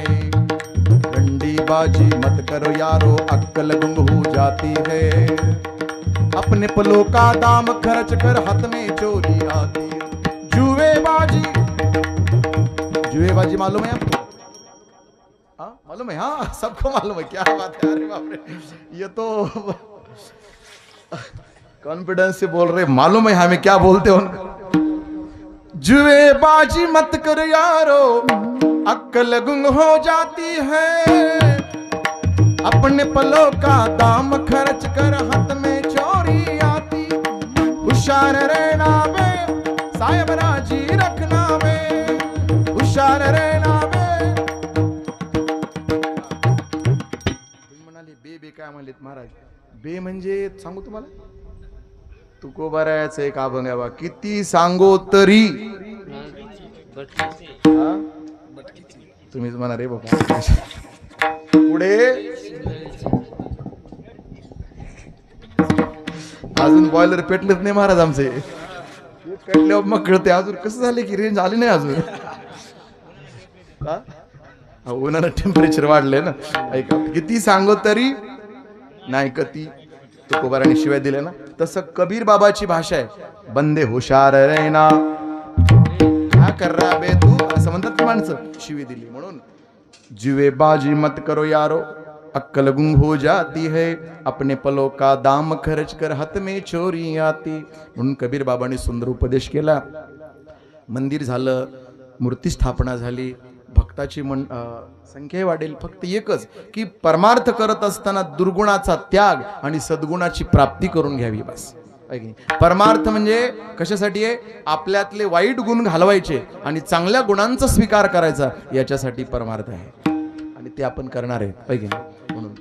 बाजी मत करो यारो, अक्कल गुंग हो जाती है, अपने पलों का दाम खर्च कर हाथ में चोरी आती है. जुएबाजी, जुएबाजी मालूम है आपको? हाँ मालूम है? हाँ सबको मालूम है. क्या बात है. अरे बाप रे, ये तो कॉन्फिडेंस से बोल रहे. मालूम है हमें क्या बोलते हो उनको. जुएबाजी मत करो यारो, अक्कल गुंग हो जाती है, अपने पलों का दाम खर्च कर हाथ में चोरी आती. हुशार रहना बे, सायब राजी रखना बे, हुशार रहना बे. तुम्ही म्हणाले बे काय म्हणलेत महाराज? बे म्हणजे सांगू तुम्हाला, तुकोबारायाचं एक अभंग आहे बा, किती सांगो तरी. तुम्हीच म्हणा रे बाबा. पुढे अजून बॉयलर पेटलेच नाही महाराज आमचे. कटल्यावर मग कळते अजून कसं झालं की रेंज आली नाही अजून. उन्हाळ्यात टेम्परेचर वाढलंय ना. ऐका किती सांगत तरी नाही कती तुकोबाराने शिवाय दिल्या ना. तसं कबीर बाबाची भाषा आहे, बंदे हुशार रहना क्या कर रहा बे तू, असं म्हणतात ती माणसं. शिवी दिली म्हणून जुए बाजी मत करो यारो, अक्कल गुंग हो जाती है, अपने पलों का दाम खर्च कर हाथ में चोरी आती. म्हणून कबीर बाबांनी सुंदर उपदेश केला. मंदिर झालं, मूर्ती स्थापना झाली, भक्ताची संख्या वाढेल. फक्त एकच की परमार्थ करत असताना दुर्गुणाचा त्याग आणि सद्गुणाची प्राप्ती करून घ्यावी बस. परमार्थ म्हणजे कशासाठी आहे, आपल्यातले वाईट गुण घालवायचे आणि चांगल्या गुणांचा स्वीकार करायचा, याच्यासाठी परमार्थ आहे आणि ते आपण करणार आहे. म्हणून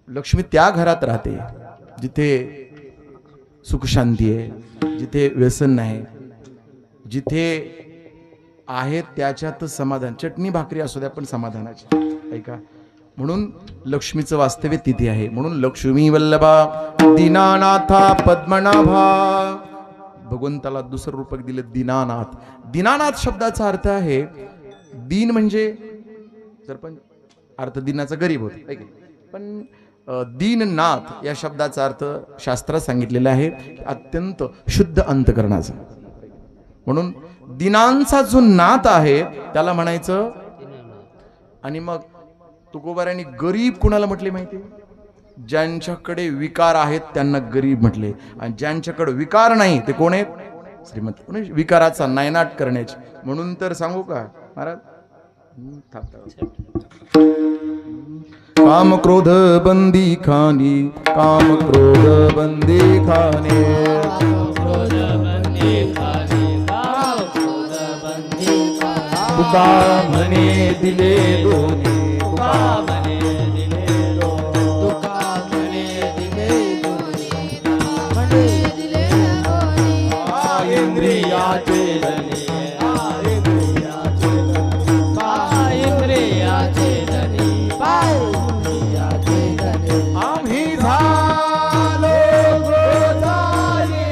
लक्ष्मी त्या घरात राहते जिथे सुख शांती आहे, जिथे व्यसन नाही, जिथे आहे त्याच्यातच समाधान. चटणी भाकरी असू द्या पण समाधानाची. ऐका म्हणून लक्ष्मीचं वास्तव्य तिथे आहे. म्हणून लक्ष्मी वल्लभा दीनानाथा पद्मनाभा, भगवंताला दुसरं रूपक दिलं दीनानाथ. दीनानाथ शब्दाचा अर्थ आहे दीन म्हणजे सरपंच अर्थ दिनाचा गरीब होत, पण दीननाथ या शब्दाचा अर्थ शास्त्रात सांगितलेला आहे अत्यंत शुद्ध अंतकरणाचा. म्हणून दिनांचा जो नाथ आहे त्याला म्हणायचं. आणि मग तुकोबारांनी गरीब कुणाला म्हटले माहिती, ज्यांच्याकडे विकार आहेत त्यांना गरीब म्हटले, आणि ज्यांच्याकडे विकार नाही ते कोण आहेत, श्रीमंत. म्हणजे विकाराचा नायनाट करण्याचे. म्हणून तर सांगू का महाराज, काम क्रोध बंदी खानी, काम क्रोध बंदी खाने, तुका म्हणे दिले दोन्ही, तुका म्हणे दिले दोन्ही, तुका म्हणे दिले दोन्ही, म्हणे दिले दोन्ही. इंद्रियाचे धनी, इंद्रियाचे धनी, इंद्रियाचे धनी, आम्ही झालो गोसावी.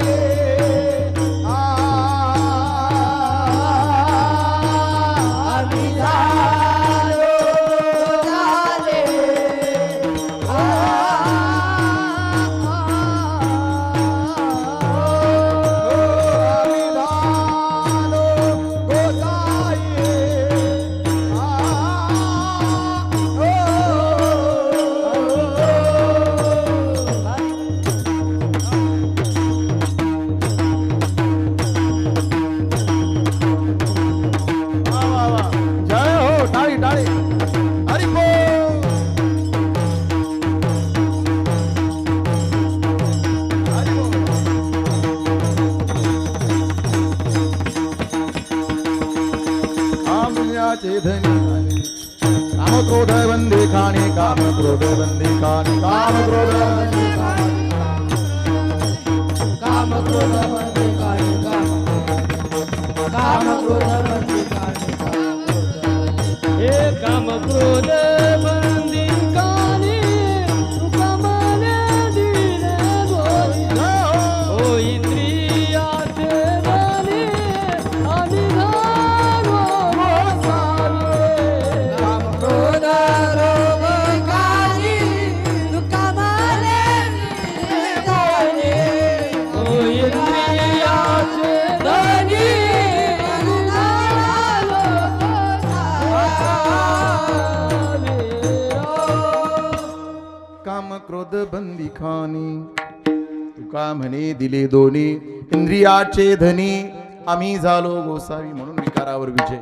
काम क्रोध बंदी खाने, काम क्रोध बंदी खाने, काम क्रोध बंदी खाने, काम क्रोध बंदी खाने, काम क्रोध बंदी खाने, हे काम क्रोध बंदी खाने, तुका म्हणे दिले दोन्ही. ओ इंद्रियाचे धनी, आम्ही झालो गोसावी. काम क्रोध रोग काली, तुका म्हणे दिले दोन्ही. ओ इंद्रियाचे धनी, काम क्रोध बंदी खानी, तुका म्हणे दिले दोन्ही. इंद्रियाचे धनी, आम्ही झालो गोसावी. म्हणून विकारावर विजय.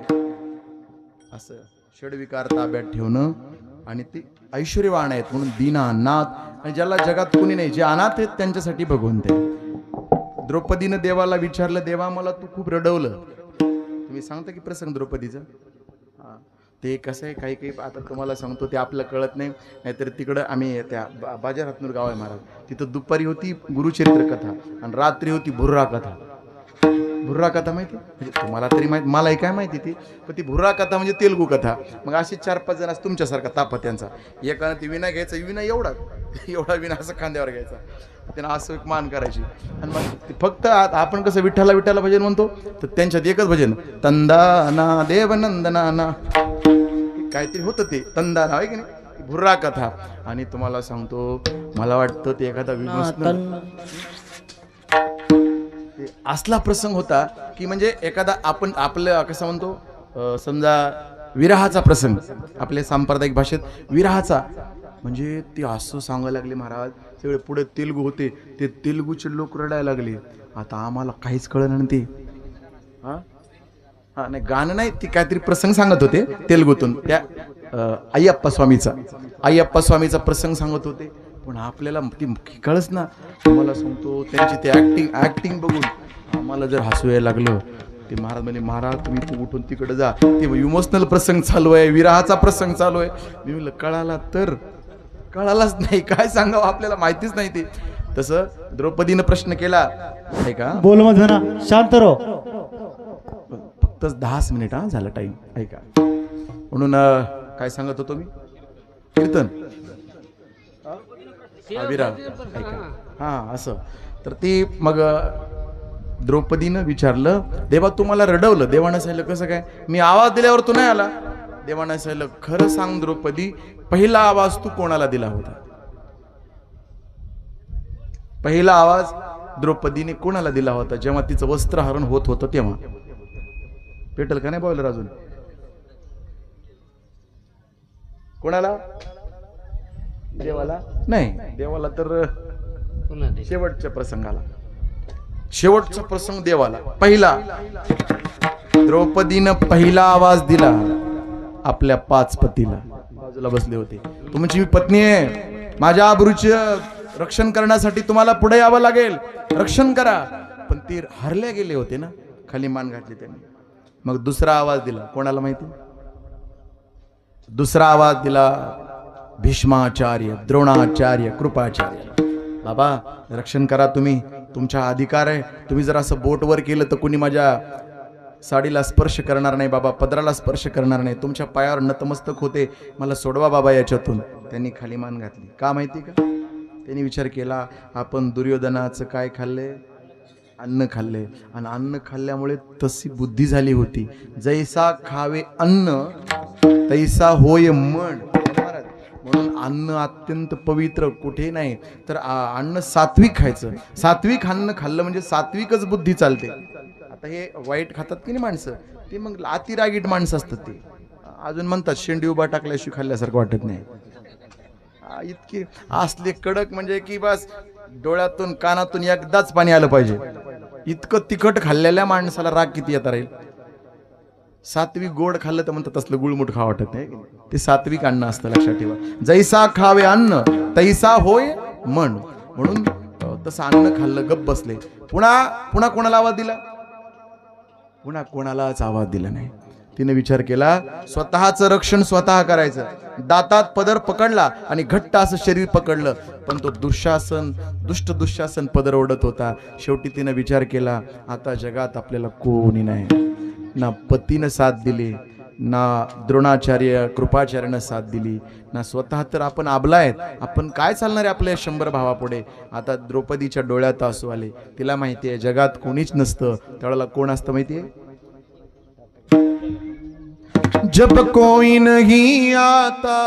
असं षडविकार ताब्यात ठेवणं, आणि ते ऐश्वर्यवान आहेत म्हणून दीनानाथ. आणि ज्याला जगात कोणी नाही, जे अनाथ आहेत त्यांच्यासाठी भगवंत आहे. द्रौपदीनं देवाला विचारलं, देवा मला तू खूप रडवलं. तुम्ही सांगता की प्रसंग द्रौपदीचा, ते कसं आहे काही काही आता तुम्हाला सांगतो, ते आपल्याला कळत नाही. नाहीतर तिकडं आम्ही त्या बाजार हातनूर गाव आहे महाराज, तिथं दुपारी होती गुरुचरित्र कथा आणि रात्री होती भुर्रा कथा. भुर्रा कथा माहिती म्हणजे तुम्हाला तरी माहिती, मलाही काय माहिती ती, पण ती भुर्रा कथा म्हणजे तेलगू कथा. मग असे 4-5 जण तुमच्यासारखा तापत्यांचा, एकानं ती विना घ्यायचा, विना एवढा एवढा विना असं खांद्यावर घ्यायचा, त्यानं असं एक मान करायची. आणि मग ते फक्त आपण कसं विठ्ठला विठ्ठला भजन म्हणतो, तर त्यांच्यात एकच भजन, तंदाना देवनंदनाना, काहीतरी होतं ते तंदाना, आहे की नाही, भुर्रा कथा. आणि तुम्हाला सांगतो, मला वाटतं ते एखादा ते असला प्रसंग होता की म्हणजे एखादा आपण आपलं कसं म्हणतो, समजा विरहाचा प्रसंग, आपल्या सांप्रदायिक भाषेत विरहाचा, म्हणजे ते असं सांगायला लागले महाराज, सगळे पुढे तेलगू होते, ते तेलगूचे लोक रडायला लागले. आता आम्हाला काहीच कळलं नाही ते. हा नाही गाणं नाही, ती काहीतरी प्रसंग सांगत होते तेलगूतून, त्या अय्यप्पा स्वामीचा प्रसंग सांगत होते, पण आपल्याला ती कळच ना. तुम्हाला सांगतो त्यांची ते ऍक्टिंग बघून आम्हाला जर हसू यायला लागलं. ते महाराज म्हणे, महाराज तुम्ही तू उठून तिकडे जा, ते इमोशनल प्रसंग चालू आहे, विरहाचा प्रसंग चालू आहे. मी म्हणलं कळाला तर कळालाच नाही, काय सांगावं आपल्याला माहितीच नाही ते. तसं द्रौपदीनं प्रश्न केला आहे का, बोल मग ना, शांत राहो. फक्त 10 मिनिट झालं टाइम, ऐका. म्हणून काय सांगत होतो मी, कीर्तन विरह, ऐका. हा असं. तर ती मग द्रौपदीनं विचारलं, देवा तुम्हाला रडवलं. देवानं सांगितलं कसं काय, मी आवाज दिल्यावर तू नाही आला. देवानं सांगितलं, खरं सांग द्रौपदी, पहिला आवाज तू कोणाला दिला होता? पहिला आवाज द्रौपदीने कोणाला दिला होता जेव्हा तिचं वस्त्रहरण होत होतं तेव्हा? पेटल का नाही बॉयलर अजून? कोणाला? देवाला नाही, देवाला तर शेवटच्या प्रसंगाला, शेवटचा प्रसंग देवाला. पहिला द्रौपदीनं पहिला आवाज दिला आपल्या 5 पतीला. बाजूला बसले होते, तुमची मी पत्नी आहे, माझ्या आबरूचे रक्षण करण्यासाठी तुम्हाला पुढे यावं लागेल, रक्षण करा. पण ते हरले गेले होते ना, खाली मान घातली त्यांनी. मग दुसरा आवाज दिला कोणाला माहिती? दुसरा आवाज दिला भीष्माचार्य, द्रोणाचार्य, कृपाचार्य. बाबा रक्षण करा, तुम्ही, तुमचा अधिकार आहे. तुम्ही जर असं बोटवर केलं तर कोणी माझ्या साडीला स्पर्श करणार नाही बाबा, पदराला स्पर्श करणार नाही, तुमच्या पायावर नतमस्तक होते, मला सोडवा बाबा याच्यातून. त्यांनी खाली मान घातली. का माहिती का? त्यांनी विचार केला, आपण दुर्योधनाचं काय खाल्ले? अन्न खाल्ले, आणि अन्न खाल्ल्यामुळे तशी बुद्धी झाली होती, जैसा खावे अन्न तैसा होय मन. म्हणून अन्न अत्यंत पवित्र, कुठे नाही तर अन्न सात्विक खायचं. सात्विक अन्न खाल्लं म्हणजे सात्विकच बुद्धी चालते. आता हे वाईट खातात की नाही माणसं, ते मग अतिरागीट माणसं असतात. ते अजून म्हणतात शेंडी उभा टाकल्याशिवाय खाल्ल्यासारखं वाटत नाही. इतके असले कडक म्हणजे की बस डोळ्यातून कानातून एकदाच पाणी आलं पाहिजे, इतकं तिखट खाल्लेल्या माणसाला राग किती येता राहील. सात्विक गोड खाल्लं तर म्हणतात तसलं गुळमुठ खा वाटत नाही. ते सात्विक अन्न असतं, लक्षात ठेवा. जैसा खावे अन्न तैसा होय मन. म्हणून तसं अन्न खाल्लं, गप्प बसले. पुन्हा कोणाला आवाज दिला? पुन्हा कोणालाच आवाज दिला नाही. तिने विचार केला, स्वतःचं रक्षण स्वतः करायचं. दातात पदर पकडला आणि घट्ट असं शरीर पकडलं, पण तो दुष्ट दुःशासन पदर ओढत होता. शेवटी तिने विचार केला, आता जगात आपल्याला कोणी नाही. ना पतीनं साथ दिली, ना द्रोणाचार्य कृपाचार्यानं साथ दिली, ना स्वतः तर आपण आबला आहेत. आपण काय चालणार आहे आपल्या 100 भावापुढे? आता द्रौपदीच्या डोळ्यात आसू आले. तिला माहिती आहे जगात कोणीच नसतं. त्यावेळेला कोण असतं माहिती आहे? जब कोई नहीं आता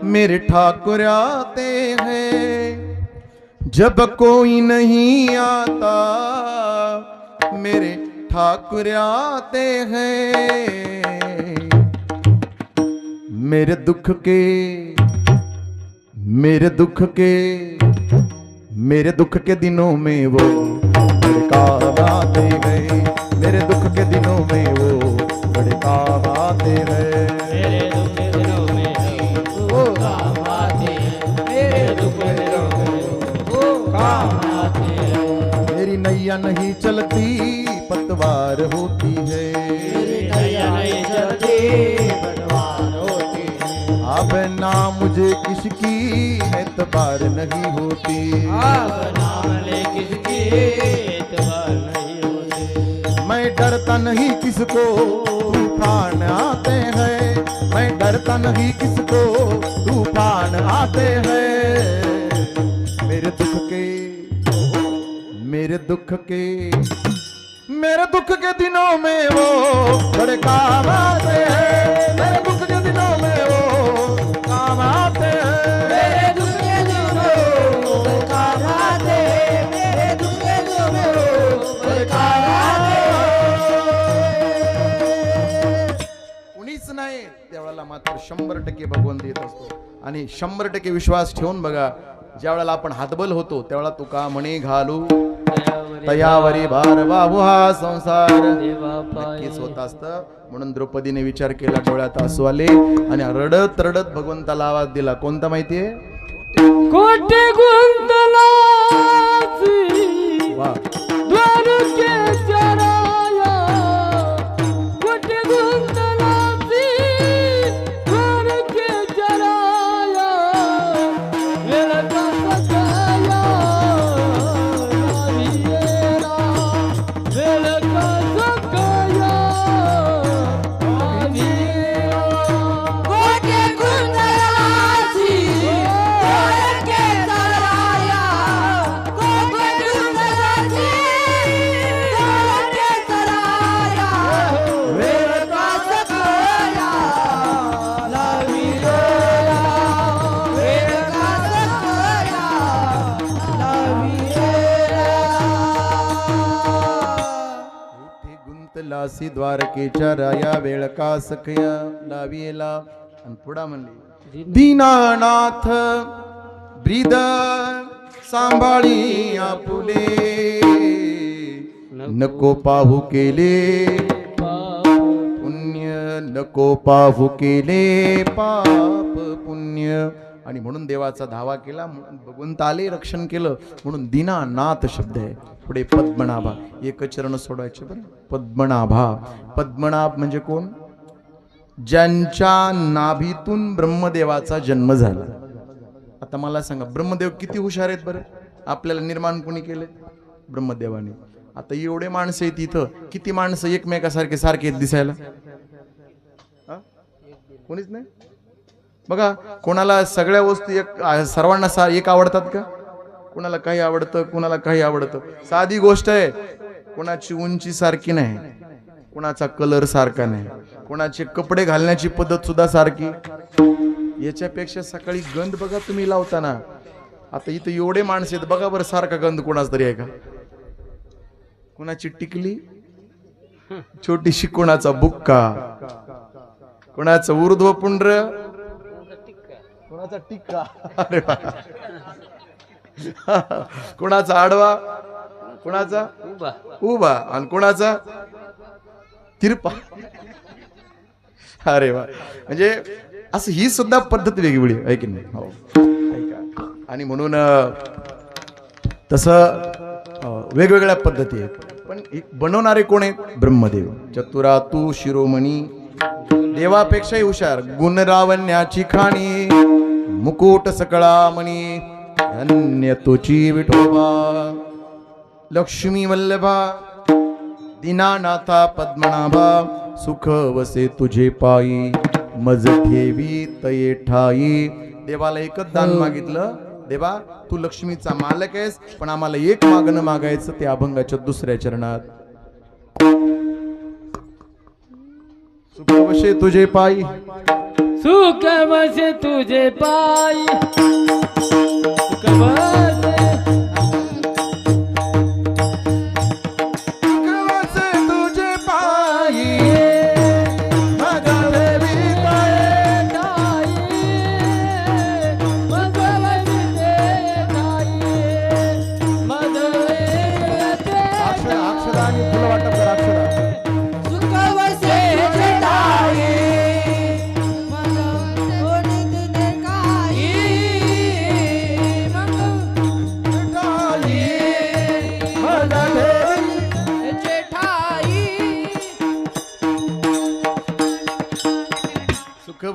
मेरे ठाकुर आते हैं, जब कोई नहीं आता मेरे ठाकुर आते हैं. मेरे दुख के दिनों में वो बड़े काम आते हैं. मेरे दुख के दिनों में वो बड़े काम आते हैं. मेरे दुख के दिनों में वो काम आते हैं, मेरे दुख के दिनों में वो काम आते हैं. मेरी नैया नहीं चलती पतवार होती है, मेरी नैया नहीं चलती पतवार होती है. अब ना मुझे किसकी एतबार नहीं होती. अब नाम ले किसकी एतबार नहीं होती. मैं डरता नहीं किसको तूफान आते हैं, मैं डरता नहीं किसको तूफान आते आते हैं मेरे दुख के दिनों में वो बड़े काम आते हैं मेरे दुख के दिनों में वो काम आते हैं मेरे दुख के दिनों में काम आते हैं मेरे दुख के दिनों में काम आते कुणीच नाही त्यावेळेला मात्र 100% भगवंत येत असतो आणि 100% विश्वास ठेवून बघा ज्या वेळेला आपण हातबल होतो त्यावेळेला तुका म्हणे घालू तयावरी भार बाबू हा संसार नक्कीच होत असतं म्हणून द्रौपदीने विचार केला डोळ्यात आसू आले आणि रडत रडत भगवंताला आवाज दिला कोणता माहितीये कोटे गुंतलासी वा द्वारकेच्या राया कोटे गुंतलासी द्वारकेच्या राया वेळका सकाया नावियेला वेळका सकाया नावियेला कोटे गुंतलासी द्वारके तराया कोटे गुंतलासी द्वारके तराया वेळ का सकाया लाविलेला वेळ का सकाया लाविलेला इथे गुंतलासी द्वारकेच्या राया वेळ का सखया लाविला आणि पुढा म्हणली दीनानाथ ब्रीद सांभाळी आपुले नको पाहू केले पुण्य नको पाहू केले पाप पुण्य आणि म्हणून देवाचा धावा केला भगवंत आले रक्षण केलं म्हणून दीनानाथ शब्द आहे पुढे पद्मनाभा एक चरण सोडायचे बरं पद्मनाभा पद्मनाभ म्हणजे कोण ज्यांच्या नाभीतून ब्रह्मदेवाचा जन्म झाला आता मला सांगा ब्रह्मदेव किती हुशार आहेत बरं आपल्याला निर्माण कोणी केले ब्रह्मदेवाने आता एवढे माणसं आहेत इथं किती माणसं एकमेकासारखे सारखे आहेत दिसायला हा? कोणीच नाही बघा कोणाला सगळ्या वस्तू एक सर्वांना एक आवडतात का कोणाला काही आवडतं कोणाला काही आवडतं साधी गोष्ट आहे कोणाची उंची सारखी नाही कोणाचा कलर सारखा नाही कोणाचे कपडे घालण्याची पद्धत सुद्धा सारखी याच्यापेक्षा सकाळी गंध बघा तुम्ही लावताना आता इथं एवढे माणसं आहेत बघा बरं सारखा गंध कोणाच तरी आहे का कोणाची टिकली छोटीशी कोणाचा बुक्का कोणाचं ऊर्ध्व पुंड्र कोणाचा टिक्का अरे वा. कोणाचा आडवा कोणाचा उभा आणि कोणाचा तिरपा अरे वा म्हणजे असं ही सुद्धा पद्धत वेगवेगळी आहे की नाही हो ऐका. आणि म्हणून तसं वेगवेगळ्या पद्धती आहेत पण बनवणारे कोण आहेत ब्रह्मदेव चतुरा तू शिरोमणी देवापेक्षाही हुशार गुणरावण्याची खाणी मुकुट सकळा मणी धन्य तुची विठोबा लक्ष्मी वल्लभा दीनानाथा पद्मनाभा सुख वसे तुझे पायी मज ठेवी तये ठाई देवाला एकच दान मागितलं देवा तू लक्ष्मीचा मालक आहेस पण आम्हाला एक मागणं मागायचं ते अभंगाच्या दुसऱ्या चरणात सुख वसे तुझे पायी सुख वसे तुझे पायी सुख वसे तुझे पायी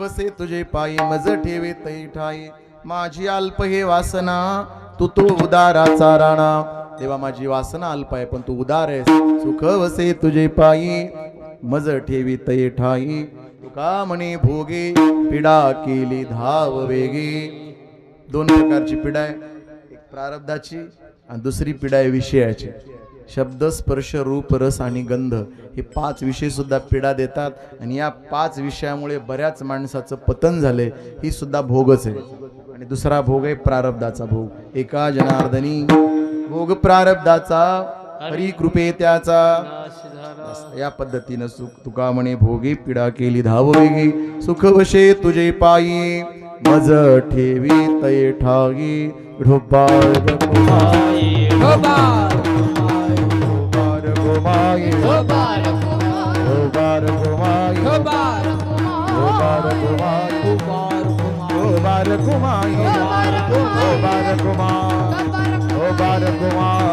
वसे तुझे पायी मज ठेवे तै ठाई माझी अल्प हे वासना तू उदाराचा राणा देवा माझी वासना अल्प आहे पण तू उदार आहेस सुख वसे तुझे पायी मज ठेवी तै ठाई तुका म्हणे भोगे पिडा केली धाव वेगे दोन प्रकारची पीडा आहे, एक प्रारब्धाची आणि दुसरी पीडा आहे विषयाची. शब्द, स्पर्श, रूप, रस आणि गंध हे 5 विषय सुद्धा पीडा देतात आणि या 5 विषयामुळे बऱ्याच माणसाचं पतन झाले. ही सुद्धा भोगच आहे. आणि दुसरा भोग आहे प्रारब्धाचा भोग. एका जनार्दनी भोग प्रारब्धाचा, हरी कृपे त्याचा. या पद्धतीनं सुख तुका म्हणे भोगी पीडा केली धाव वेगी. सुख वशे तुझे पायी मज ठेवी तये ठागी. ढोबार गोमाई, ढोबार ढोबार गोमाई, ढोबार ढोबार गोमाई, ढोबार ढोबार गोमाई, ढोबार गोमाई, ढोबार गोमाई, ढोबार गोमाई.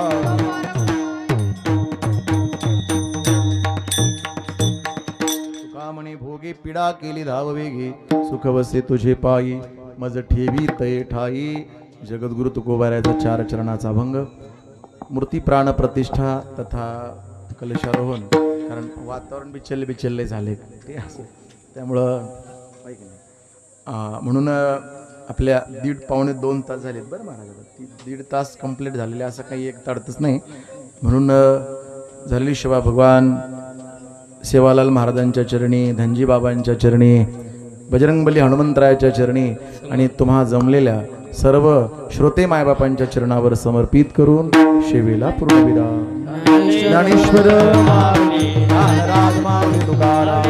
तुका म्हणे भोगी पीडा केली धाव वेगी. सुख वसे तुझे पायी मज ठेवी तये ठाई. जगद्गुरु तुकोबारायचा 4 चरणाचा अभंग. मूर्ती प्राण प्रतिष्ठा तथा कलशारोहण. कारण वातावरण बिचल्ले झाले ते असं, त्यामुळं ऐक ना. म्हणून आपल्या 1.5-2 तास झालेत बरं महाराज. 1.5 तास कंप्लीट झालेले, असं काही एक तडतच नाही. म्हणून झालेली सेवा भगवान सेवालाल महाराजांच्या चरणी, धनजी बाबांच्या चरणी, बजरंगबली हनुमंतरायाच्या चरणी आणि तुम्हा जमलेल्या सर्व श्रोते मायबापांच्या चरणावर समर्पित करून सेवेला पूर्णविराम. ज्ञानेश्वर माऊली, ज्ञानराज माऊली तुकाराम.